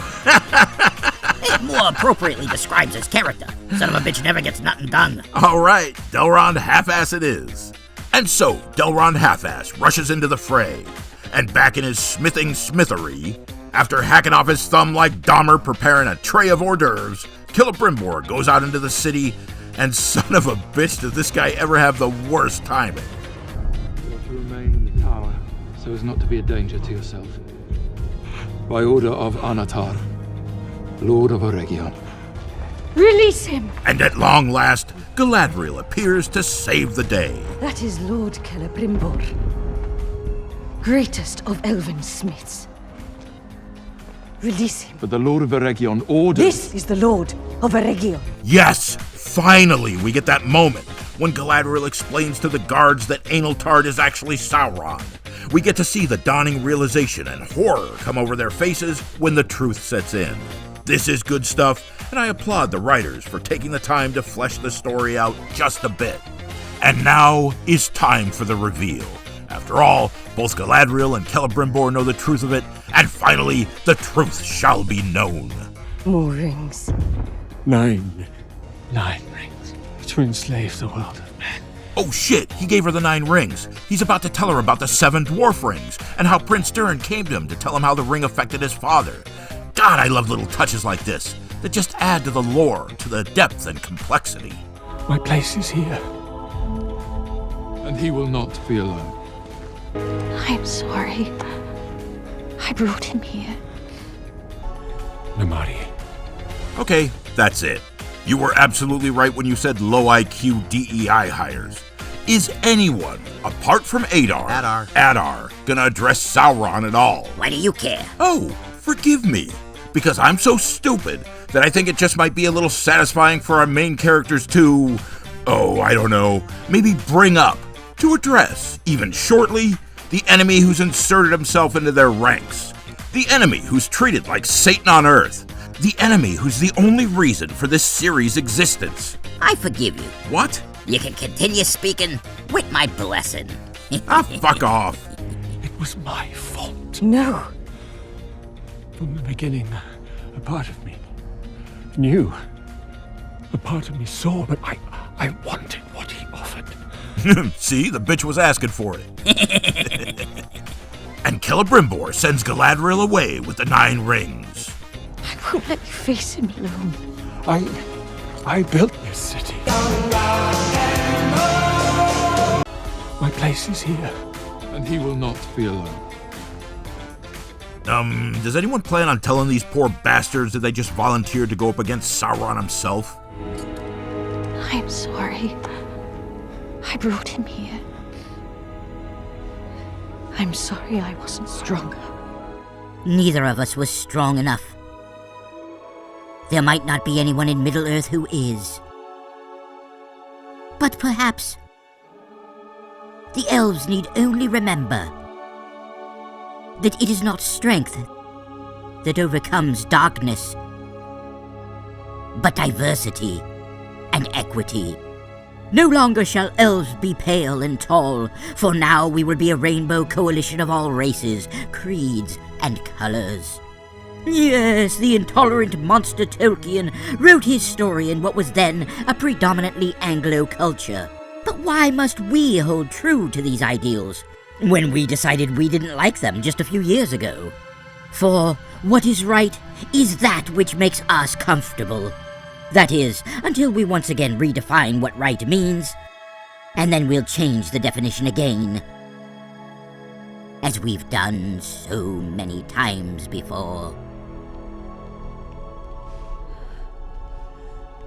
It more appropriately describes his character. Son of a bitch never gets nothing done. All right, Delrond Half-Ass it is. And so, Delrond Half-Ass rushes into the fray. And back in his smithing smithery, after hacking off his thumb like Dahmer preparing a tray of hors d'oeuvres, Celebrimbor goes out into the city, and son of a bitch does this guy ever have the worst timing. You are to remain in the tower, so as not to be a danger to yourself. By order of Anatar, Lord of Eregion. Release him! And at long last, Galadriel appears to save the day. That is Lord Celebrimbor, greatest of elven smiths. Release him. But the Lord of Eregion orders... This is the Lord of Eregion. Yes! Finally, we get that moment when Galadriel explains to the guards that Anal Tard is actually Sauron. We get to see the dawning realization and horror come over their faces when the truth sets in. This is good stuff, and I applaud the writers for taking the time to flesh the story out just a bit. And now is time for the reveal. After all, both Galadriel and Celebrimbor know the truth of it, and finally, the truth shall be known. More rings. 9 rings to enslave the world of men. Oh shit, he gave her the 9 rings. He's about to tell her about the 7 dwarf rings, and how Prince Durin came to him to tell him how the ring affected his father. God, I love little touches like this, that just add to the lore, to the depth and complexity. My place is here. And he will not be alone. I'm sorry. I brought him here. Namaari. Okay, that's it. You were absolutely right when you said low IQ DEI hires. Is anyone, apart from Adar, gonna address Sauron at all? Why do you care? Oh, forgive me. Because I'm so stupid that I think it just might be a little satisfying for our main characters to, I don't know, maybe bring up, to address, even shortly, the enemy who's inserted himself into their ranks. The enemy who's treated like Satan on Earth. The enemy who's the only reason for this series' existence. I forgive you. What? You can continue speaking with my blessing. Fuck off. It was my fault. No. From the beginning, a part of me knew. A part of me saw, but I wanted what he offered. See, the bitch was asking for it. And Celebrimbor sends Galadriel away with the 9 rings. I won't let you face him alone. I built this city. My place is here. And he will not be alone. Does anyone plan on telling these poor bastards that they just volunteered to go up against Sauron himself? I'm sorry. I brought him here. I'm sorry I wasn't stronger. Neither of us was strong enough. There might not be anyone in Middle-earth who is. But perhaps the elves need only remember that it is not strength that overcomes darkness, but diversity and equity. No longer shall elves be pale and tall, for now we will be a rainbow coalition of all races, creeds, and colors. Yes, the intolerant monster Tolkien wrote his story in what was then a predominantly Anglo culture. But why must we hold true to these ideals when we decided we didn't like them just a few years ago? For what is right is that which makes us comfortable. That is, until we once again redefine what right means, and then we'll change the definition again, as we've done so many times before.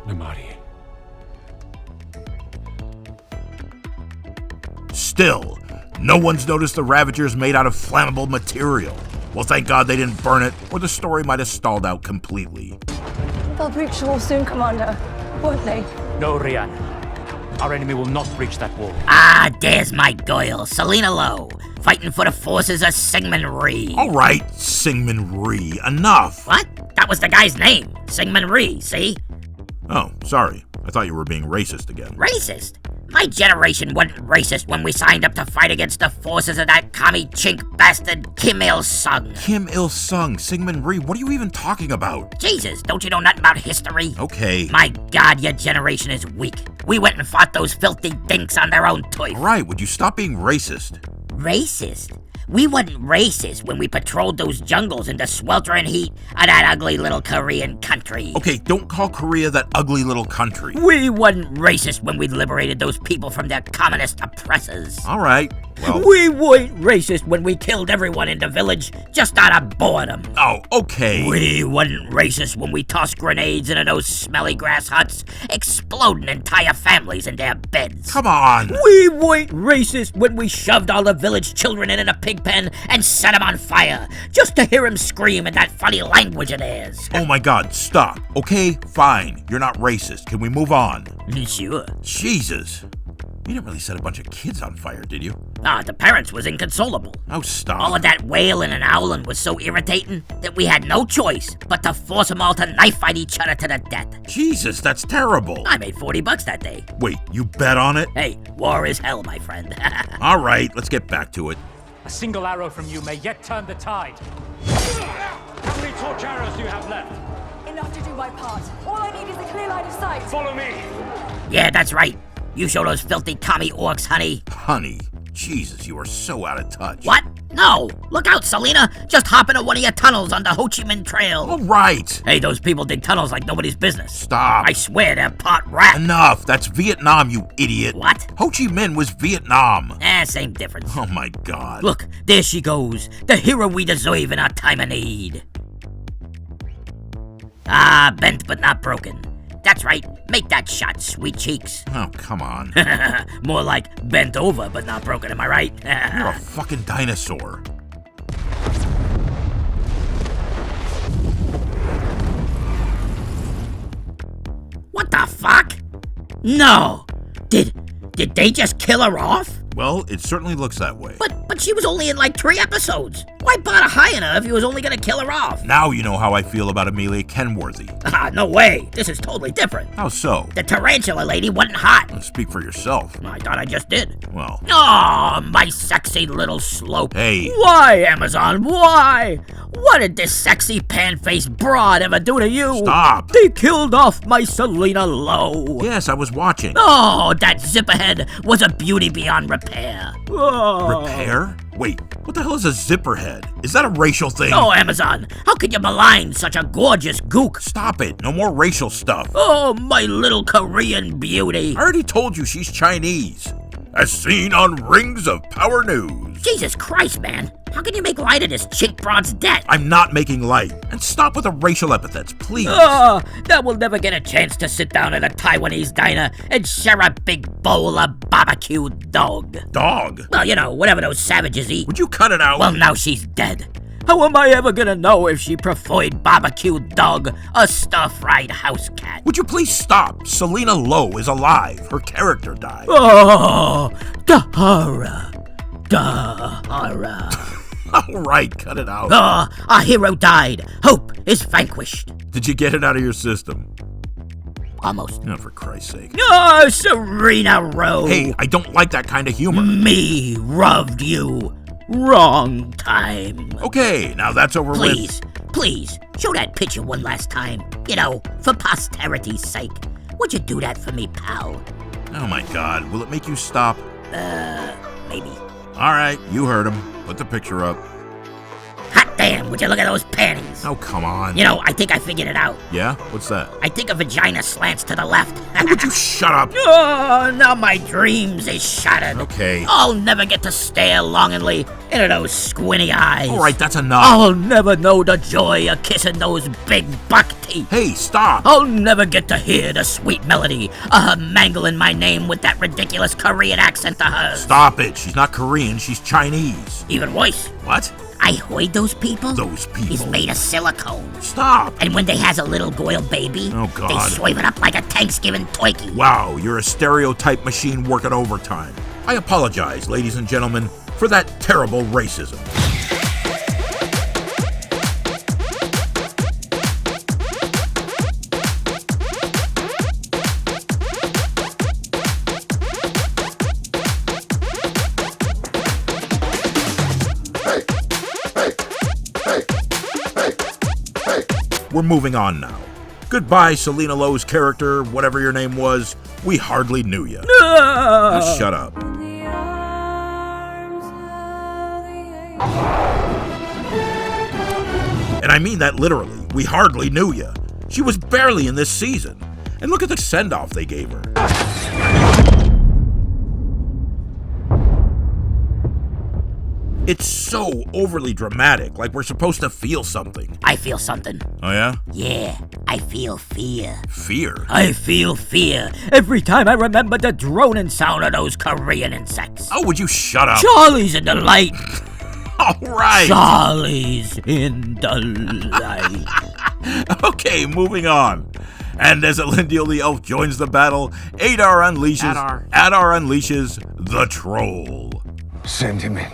Namaari. Still, no one's noticed the Ravagers made out of flammable material. Well, thank God they didn't burn it, or the story might have stalled out completely. They'll breach the wall soon, Commander. Won't they? No, Rian. Our enemy will not breach that wall. Ah, there's my Goyle, Selena Lowe, fighting for the forces of Sigmund Rhee. All right, Sigmund Rhee, enough. What? That was the guy's name, Sigmund Rhee, see? Oh, sorry. I thought you were being racist again. Racist? My generation wasn't racist when we signed up to fight against the forces of that commie chink bastard Kim Il-sung. Kim Il-sung, Sigmund Rhee, what are you even talking about? Jesus, don't you know nothing about history? Okay. My God, your generation is weak. We went and fought those filthy dinks on their own turf. All right, would you stop being racist? Racist? We wasn't racist when we patrolled those jungles in the sweltering heat of that ugly little Korean country. Okay, don't call Korea that ugly little country. We wasn't racist when we liberated those people from their communist oppressors. All right, well... We weren't racist when we killed everyone in the village just out of boredom. Oh, okay. We wasn't racist when we tossed grenades into those smelly grass huts, exploding entire families in their beds. Come on. We weren't racist when we shoved all the village children in a pig pen and set them on fire, just to hear them scream in that funny language of theirs. Oh my God, stop. Okay, fine. You're not racist. Can we move on? Sure. Jesus. You didn't really set a bunch of kids on fire, did you? Ah, the parents was inconsolable. Oh, stop. All of that wailing and howling was so irritating that we had no choice but to force them all to knife fight each other to the death. Jesus, that's terrible. I made $40 that day. Wait, you bet on it? Hey, war is hell, my friend. All right, let's get back to it. A single arrow from you may yet turn the tide. How many torch arrows do you have left? Enough to do my part. All I need is a clear line of sight. Follow me. Yeah, that's right. You show those filthy commie orcs, honey. Honey, Jesus, you are so out of touch. What? No! Look out, Selena! Just hop into one of your tunnels on the Ho Chi Minh Trail. All right. Hey, those people dig tunnels like nobody's business. Stop. I swear they're part rat. Enough. That's Vietnam, you idiot. What? Ho Chi Minh was Vietnam. Same difference. Oh my God. Look, there she goes. The hero we deserve in our time of need. Ah, bent but not broken. That's right. Make that shot, sweet cheeks. Oh, come on. More like bent over but not broken, am I right? You're a fucking dinosaur. What the fuck? No. Did they just kill her off? Well, it certainly looks that way. But she was only in like 3 episodes. Why bother hiring her if he was only gonna kill her off? Now you know how I feel about Amelia Kenworthy. Ah, no way. This is totally different. How so? The tarantula lady wasn't hot. Speak for yourself. I thought I just did. Well. Oh, my sexy little slope. Hey. Why, Amazon? Why? What did this sexy pan-faced broad ever do to you? Stop. They killed off my Selena Lowe. Yes, I was watching. Oh, that zipperhead was a beauty beyond repair. Oh. Repair? Wait, what the hell is a zipperhead? Is that a racial thing? Oh, Amazon, how could you malign such a gorgeous gook? Stop it. No more racial stuff. Oh, my little Korean beauty. I already told you she's Chinese. As seen on Rings of Power News. Jesus Christ, man. How can you make light of this chick broad's death? I'm not making light. And stop with the racial epithets, please. Oh, that will never get a chance to sit down at a Taiwanese diner and share a big bowl of barbecued dog. Dog? Well, you know, whatever those savages eat. Would you cut it out? Well, now she's dead. How am I ever gonna know if she preferred barbecued dog or stir-fried house cat? Would you please stop? Selena Lowe is alive. Her character died. Oh, the horror. The horror. All right, cut it out. Oh, our hero died. Hope is vanquished. Did you get it out of your system? Almost. Oh, for Christ's sake. Oh, Serena Rowe. Hey, I don't like that kind of humor. Me loved you. Wrong time. Okay, now that's over with. Please, show that picture one last time. You know, for posterity's sake. Would you do that for me, pal? Oh my God, will it make you stop? Maybe. All right, you heard him. Put the picture up. Hot damn, would you look at those panties? Oh, come on. You know, I think I figured it out. Yeah? What's that? I think a vagina slants to the left. Would you shut up? Oh, now my dreams is shattered. Okay. I'll never get to stare longingly into those squinty eyes. All right, that's enough. I'll never know the joy of kissing those big buck teeth. Hey, stop. I'll never get to hear the sweet melody of her mangling my name with that ridiculous Korean accent of hers. Stop it. She's not Korean. She's Chinese. Even worse. What? I heard those people. Those people? Is made of silicone. Stop. And when they has a little goyle baby, oh God, they swerve it up like a Thanksgiving turkey. Wow, you're a stereotype machine working overtime. I apologize, ladies and gentlemen, for that terrible racism. We're moving on now. Goodbye, Selena Lowe's character, whatever your name was. We hardly knew you. Now shut up. And I mean that literally. We hardly knew you. She was barely in this season. And look at the send-off they gave her. It's so overly dramatic, like we're supposed to feel something. I feel something. Oh, yeah? Yeah, I feel fear. Fear? I feel fear every time I remember the droning sound of those Korean insects. Oh, would you shut up? Charlie's in the light. All right. Charlie's in the light. Okay, moving on. And as Elendil the Elf joins the battle, Adar unleashes the Troll. Send him in.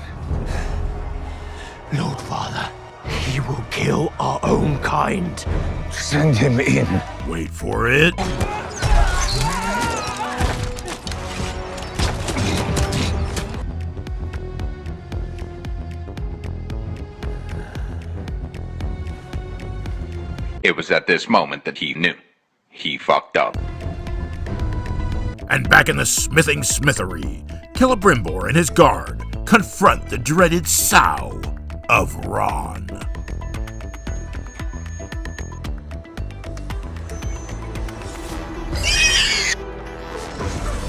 Lord Father, he will kill our own kind. Send him in. Wait for it. It was at this moment that he knew. He fucked up. And back in the smithing smithery, Celebrimbor and his guard confront the dreaded Sow of Ron.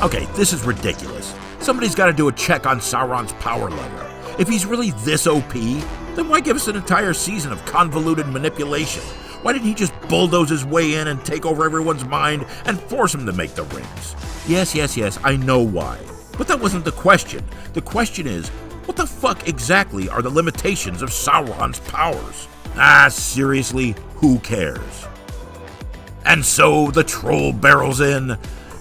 Okay, this is ridiculous. Somebody's got to do a check on Sauron's power level. If he's really this OP, then why give us an entire season of convoluted manipulation? Why didn't he just bulldoze his way in and take over everyone's mind and force him to make the rings? Yes, I know why. But that wasn't the question. The question is, what the fuck exactly are the limitations of Sauron's powers? Seriously, who cares? And so the troll barrels in,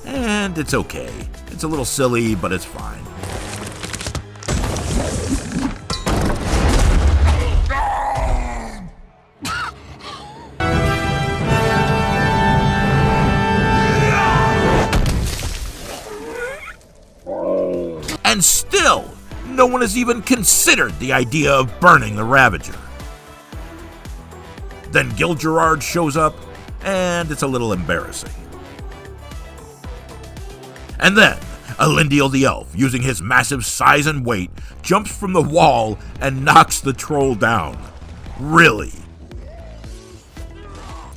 and it's okay. It's a little silly, but it's fine. And still, no one has even considered the idea of burning the Ravager. Then Gil-Gerard shows up, and it's a little embarrassing. And then, Elendil the Elf, using his massive size and weight, jumps from the wall and knocks the troll down. Really?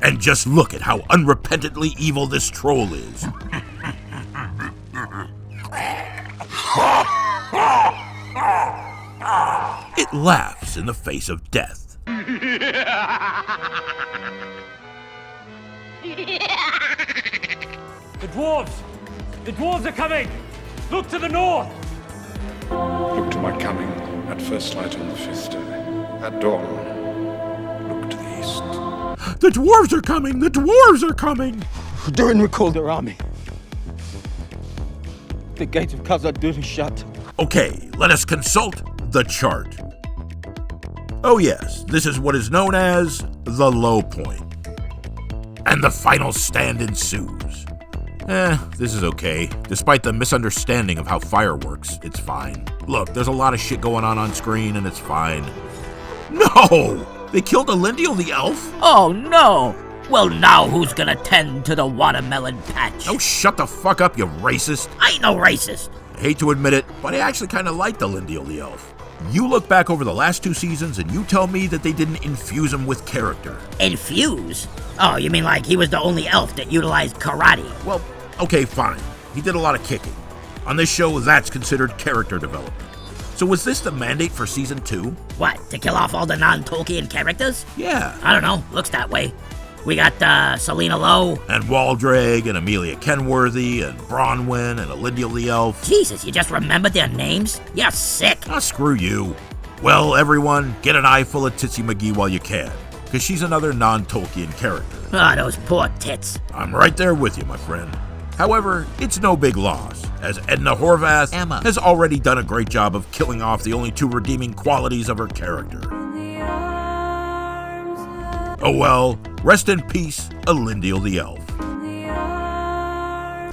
And just look at how unrepentantly evil this troll is. It laughs in the face of death. The dwarves! The dwarves are coming! Look to the north! Look to my coming at first light on the 5th day. At dawn, look to the east. The dwarves are coming! The dwarves are coming! Durin recalled their army. The gate of Khazad-dûr is shut. Okay, let us consult the chart. Oh yes, this is what is known as the low point. And the final stand ensues. This is okay. Despite the misunderstanding of how fire works, it's fine. Look, there's a lot of shit going on screen, and it's fine. No! They killed Elendil the Elf? Oh no! Well, now who's gonna tend to the watermelon patch? Oh, shut the fuck up, you racist. I ain't no racist. I hate to admit it, but I actually kind of liked Elendil the Elf. You look back over the last 2 seasons and you tell me that they didn't infuse him with character. Infuse? Oh, you mean like he was the only elf that utilized karate? Well, okay, fine. He did a lot of kicking. On this show, that's considered character development. So was this the mandate for season 2? What, to kill off all the non-Tolkien characters? Yeah. I don't know, looks that way. We got Selena Lowe. And Waldrag, and Amelia Kenworthy, and Bronwyn, and Elendil the Elf. Jesus, you just remembered their names? You're sick. Oh, screw you. Well, everyone, get an eye full of Titsy McGee while you can, because she's another non-Tolkien character. Ah, those poor tits. I'm right there with you, my friend. However, it's no big loss, as Edna Horvath has already done a great job of killing off the only 2 redeeming qualities of her character. Oh well, rest in peace, Elendil the Elf.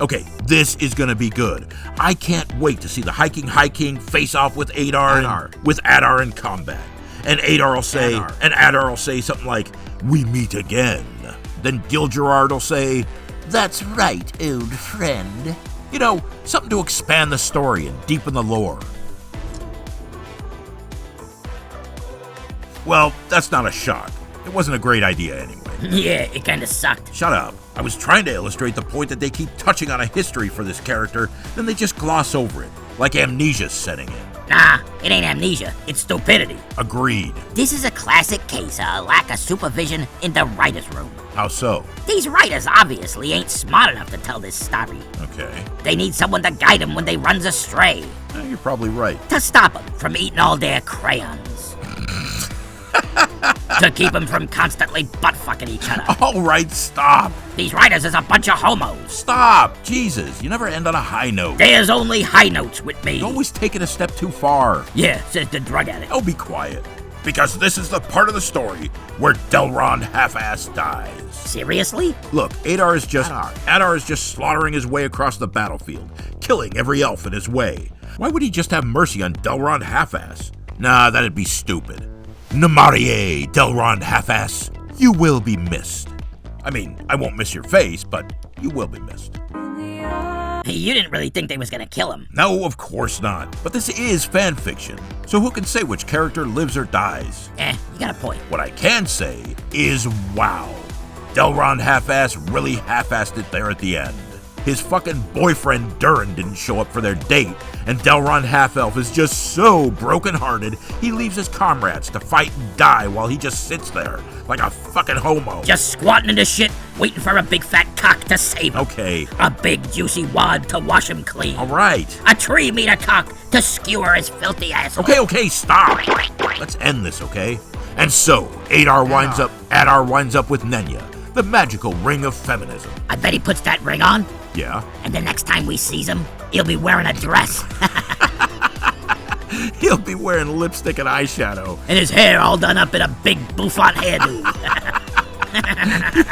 Okay, this is gonna be good. I can't wait to see the Hiking High King face off with Adar in combat. And Adar will say something like, "We meet again." Then Gil-Gerard will say, "That's right, old friend." You know, something to expand the story and deepen the lore. Well, that's not a shock. It wasn't a great idea anyway. Yeah, it kinda sucked. Shut up. I was trying to illustrate the point that they keep touching on a history for this character, then they just gloss over it, like amnesia's setting in. Nah, it ain't amnesia, it's stupidity. Agreed. This is a classic case of lack of supervision in the writer's room. How so? These writers obviously ain't smart enough to tell this story. Okay. They need someone to guide them when they runs astray. You're probably right. To stop them from eating all their crayons. To keep them from constantly butt-fucking each other. All right, stop. These writers is a bunch of homos. Stop. Jesus, you never end on a high note. There's only high notes with me. You're always taking a step too far. Yeah, says the drug addict. Oh, be quiet. Because this is the part of the story where Delrond half-ass dies. Seriously? Look, Adar is just slaughtering his way across the battlefield, killing every elf in his way. Why would he just have mercy on Delrond half-ass? Nah, that'd be stupid. Namarie, Delrond half-ass, you will be missed. I mean, I won't miss your face, but you will be missed. You didn't really think they was gonna kill him. No, of course not. But this is fan fiction, so who can say which character lives or dies? You got a point. What I can say is wow. Delron half-ass really half-assed it there at the end. His fucking boyfriend Durin didn't show up for their date, and Delron Half-Elf is just so broken-hearted he leaves his comrades to fight and die while he just sits there like a fucking homo. Just squatting in the shit, waiting for a big fat cock to save him. Okay. A big juicy wad to wash him clean. All right. A tree-meter cock to skewer his filthy asshole. Okay, stop. Let's end this, okay? And so, Adar winds up with Nenya, the magical ring of feminism. I bet he puts that ring on. Yeah. And the next time we sees him, he'll be wearing a dress. He'll be wearing lipstick and eyeshadow. And his hair all done up in a big bouffant hairdo.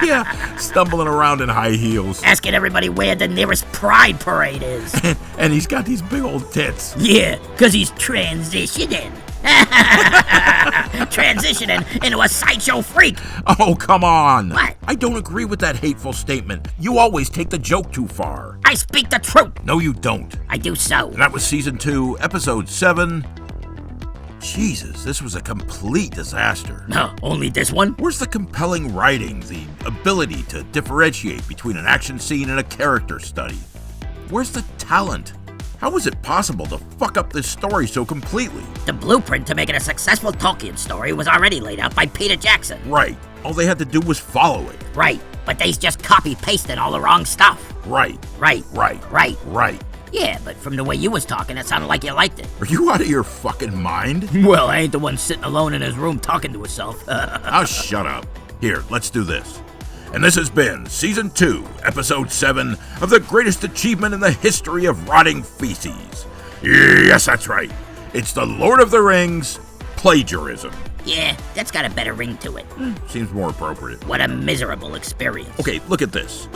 Yeah, stumbling around in high heels. Asking everybody where the nearest pride parade is. And he's got these big old tits. Yeah, because he's transitioning. Transitioning into a sideshow freak. Oh, come on. What? I don't agree with that hateful statement. You always take the joke too far. I speak the truth. No, you don't. I do so. And that was Season 2, Episode 7. Jesus, this was a complete disaster. No, only this one? Where's the compelling writing, the ability to differentiate between an action scene and a character study? Where's the talent? How was it possible to fuck up this story so completely? The blueprint to make it a successful Tolkien story was already laid out by Peter Jackson. Right. All they had to do was follow it. Right. But they just copy-pasted all the wrong stuff. Right. Right. Right. Right. Right. Yeah, but from the way you was talking, it sounded like you liked it. Are you out of your fucking mind? Well, I ain't the one sitting alone in his room talking to himself. Oh, shut up. Here, let's do this. And this has been Season 2, Episode 7 of the greatest achievement in the history of rotting feces. Yes, that's right. It's the Lord of the Rings plagiarism. Yeah, that's got a better ring to it. Seems more appropriate. What a miserable experience. Okay, look at this.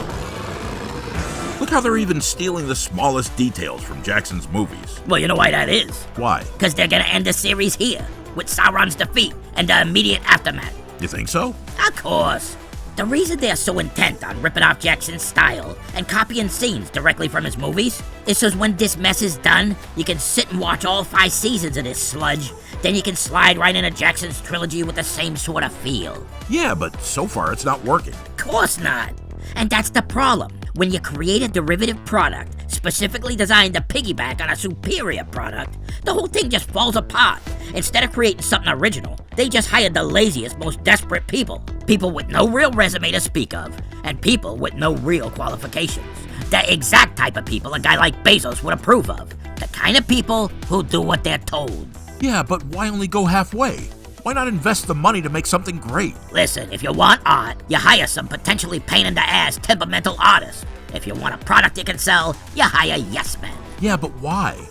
Look how they're even stealing the smallest details from Jackson's movies. Well, you know why that is? Why? Because they're gonna end the series here, with Sauron's defeat and the immediate aftermath. You think so? Of course. The reason they're so intent on ripping off Jackson's style and copying scenes directly from his movies is so when this mess is done, you can sit and watch all 5 seasons of this sludge, then you can slide right into Jackson's trilogy with the same sort of feel. Yeah, but so far it's not working. Of course not. And that's the problem. When you create a derivative product, specifically designed to piggyback on a superior product, the whole thing just falls apart. Instead of creating something original, they just hired the laziest, most desperate people. People with no real resume to speak of, and people with no real qualifications. The exact type of people a guy like Bezos would approve of. The kind of people who do what they're told. Yeah, but why only go halfway? Why not invest the money to make something great? Listen, if you want art, you hire some potentially pain-in-the-ass temperamental artist. If you want a product you can sell, you hire yes men. Yeah, but why?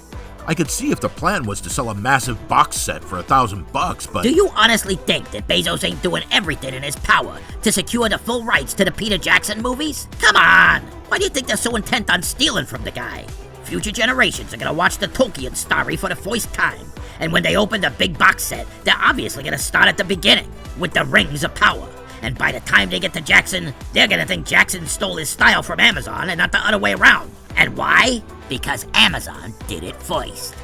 I could see if the plan was to sell a massive box set for $1,000, but... Do you honestly think that Bezos ain't doing everything in his power to secure the full rights to the Peter Jackson movies? Come on! Why do you think they're so intent on stealing from the guy? Future generations are gonna watch the Tolkien story for the first time, and when they open the big box set, they're obviously gonna start at the beginning, with the Rings of Power. And by the time they get to Jackson, they're gonna think Jackson stole his style from Amazon and not the other way around. And why? Because Amazon did it first.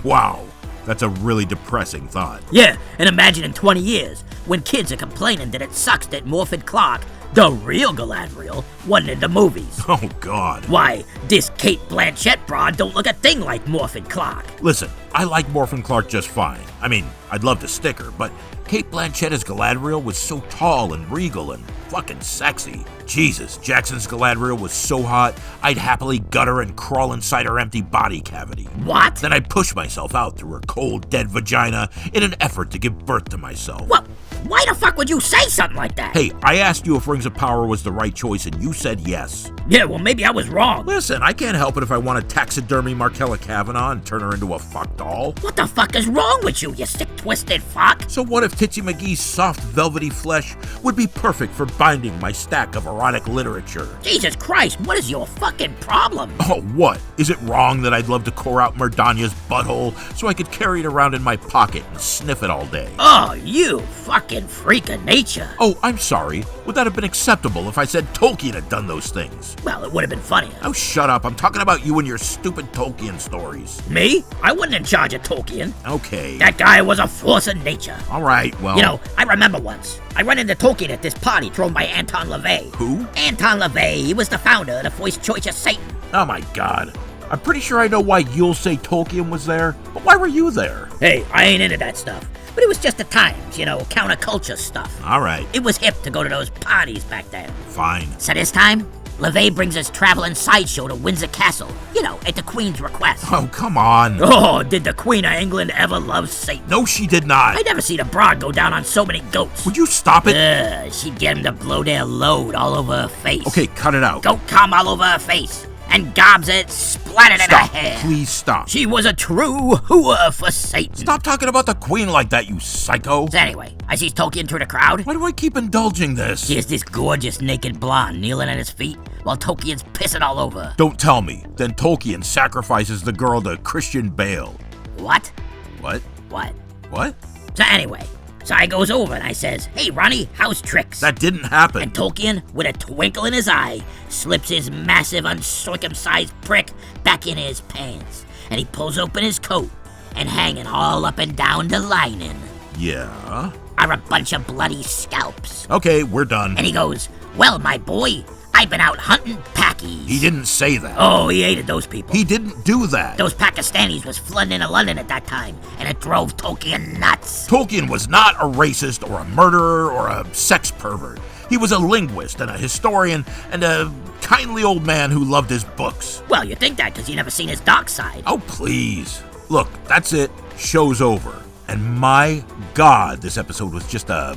Wow, that's a really depressing thought. Yeah, and imagine in 20 years, when kids are complaining that it sucks that Morfydd Clark, the real Galadriel, wasn't in the movies. Oh, God. Why, this Kate Blanchett broad don't look a thing like Morfydd Clark. Listen, I like Morfydd Clark just fine. I mean, I'd love to stick her, but Kate Blanchett as Galadriel was so tall and regal and fucking sexy. Jesus, Jackson's Galadriel was so hot, I'd happily gut her and crawl inside her empty body cavity. What? Then I'd push myself out through her cold, dead vagina in an effort to give birth to myself. What? Why the fuck would you say something like that? Hey, I asked you if Rings of Power was the right choice and you said yes. Yeah, well maybe I was wrong. Listen, I can't help it if I want to taxidermy Markella Kavanaugh and turn her into a fuck doll. What the fuck is wrong with you sick-twisted fuck? So what if Titsy McGee's soft, velvety flesh would be perfect for binding my stack of erotic literature? Jesus Christ, what is your fucking problem? Oh, what? Is it wrong that I'd love to core out Merdania's butthole so I could carry it around in my pocket and sniff it all day? Oh, you fucking freak of nature. Oh, I'm sorry. Would that have been acceptable if I said Tolkien had done those things? Well, it would have been funnier. Oh, shut up. I'm talking about you and your stupid Tolkien stories. Me? I wasn't in charge of Tolkien. Okay. That guy was a force of nature. All right, well... You know, I remember once. I ran into Tolkien at this party thrown by Anton LaVey. Who? Anton LaVey. He was the founder of the First Church of Satan. Oh, my God. I'm pretty sure I know why you'll say Tolkien was there, but why were you there? Hey, I ain't into that stuff. But it was just the times, you know, counterculture stuff. All right. It was hip to go to those parties back then. Fine. So this time, LaVey brings his traveling sideshow to Windsor Castle, you know, at the Queen's request. Oh, come on. Oh, did the Queen of England ever love Satan? No, she did not. I never seen a broad go down on so many goats. Would you stop it? She'd get him to blow their load all over her face. Okay, cut it out. Goat cum all over her face. And gobs it splattered in her hair. Please stop. She was a true hooer for Satan. Stop talking about the Queen like that, you psycho. So anyway, I sees Tolkien through the crowd. Why do I keep indulging this? Here's this gorgeous naked blonde kneeling at his feet while Tolkien's pissing all over. Don't tell me. Then Tolkien sacrifices the girl to Christian Bale. What? What? What? What? So anyway, so I goes over and I says, "Hey, Ronnie, how's tricks?" That didn't happen. And Tolkien, with a twinkle in his eye, slips his massive, uncircumcised prick back in his pants. And he pulls open his coat, and hanging all up and down the lining Yeah? are a bunch of bloody scalps. Okay, we're done. And he goes, "Well, my boy, I've been out hunting Pakis." He didn't say that. Oh, he hated those people. He didn't do that. Those Pakistanis was flooding into London at that time, and it drove Tolkien nuts. Tolkien was not a racist or a murderer or a sex pervert. He was a linguist and a historian and a kindly old man who loved his books. Well, you think that because you never seen his dark side. Oh, please. Look, that's it. Show's over. And my God, this episode was just a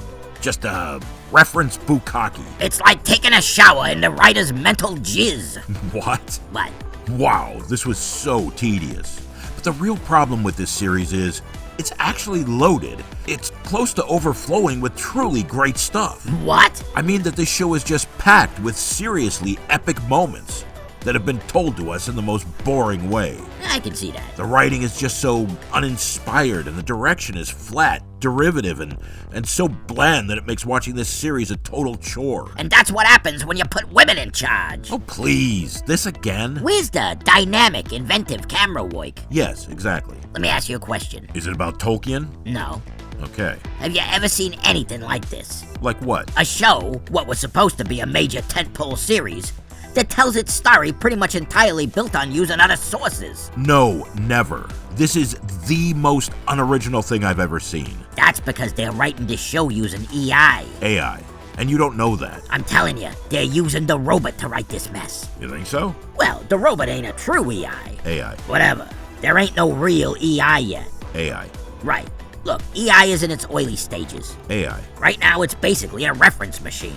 reference bukkake. It's like taking a shower in the writer's mental jizz. What? What? Wow, this was so tedious. But the real problem with this series is it's actually loaded. It's close to overflowing with truly great stuff. What? I mean that this show is just packed with seriously epic moments that have been told to us in the most boring way. I can see that. The writing is just so uninspired, and the direction is flat, derivative, and so bland that it makes watching this series a total chore. And that's what happens when you put women in charge. Oh, please. This again? Where's the dynamic, inventive camera work? Yes, exactly. Let me ask you a question. Is it about Tolkien? No. Okay. Have you ever seen anything like this? Like what? A show, what was supposed to be a major tentpole series, that tells its story pretty much entirely built on using other sources. No, never. This is the most unoriginal thing I've ever seen. That's because they're writing this show using AI. AI. And you don't know that. I'm telling you, they're using the robot to write this mess. You think so? Well, the robot ain't a true AI. AI. Whatever. There ain't no real EI yet. AI. Right. Look, EI is in its early stages. AI. Right now, it's basically a reference machine.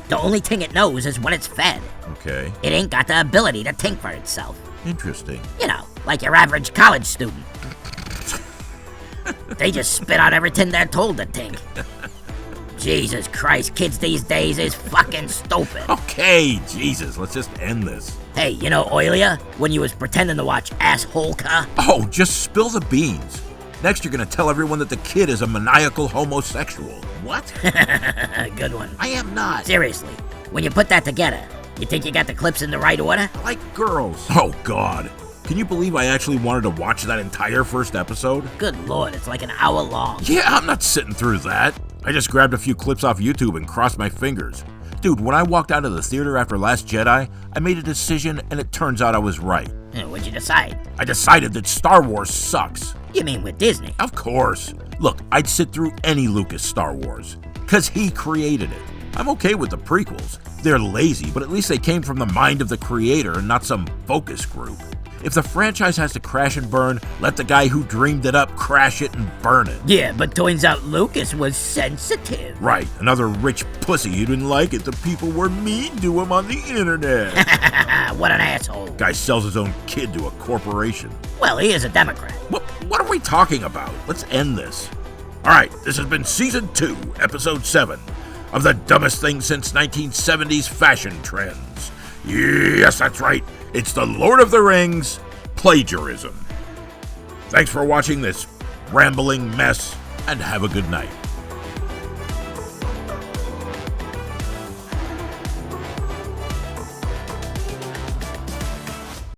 The only thing it knows is when it's fed. Okay. It ain't got the ability to think for itself. Interesting. You know, like your average college student. They just spit out everything they're told to think. Jesus Christ, kids these days is fucking stupid. Okay, Jesus, let's just end this. Hey, you know earlier, when you was pretending to watch Asshole Car? Oh, just spill the beans. Next, you're gonna tell everyone that the kid is a maniacal homosexual. What? Good one. I am not. Seriously, when you put that together, you think you got the clips in the right order? I like girls. Oh, God. Can you believe I actually wanted to watch that entire first episode? Good Lord, it's like an hour long. Yeah, I'm not sitting through that. I just grabbed a few clips off YouTube and crossed my fingers. Dude, when I walked out of the theater after Last Jedi, I made a decision and it turns out I was right. What'd you decide? I decided that Star Wars sucks. You mean with Disney? Of course. Look, I'd sit through any Lucas Star Wars, because he created it. I'm okay with the prequels. They're lazy, but at least they came from the mind of the creator and not some focus group. If the franchise has to crash and burn, let the guy who dreamed it up crash it and burn it. Yeah, but turns out Lucas was sensitive. Right, another rich pussy who didn't like it. The people were mean to him on the internet. What an asshole. Guy sells his own kid to a corporation. Well, he is a Democrat. What are we talking about? Let's end this. All right, this has been Season 2, Episode 7 of the dumbest thing since 1970s fashion trends. Yes, that's right. It's the Lord of the Rings plagiarism. Thanks for watching this rambling mess, and have a good night.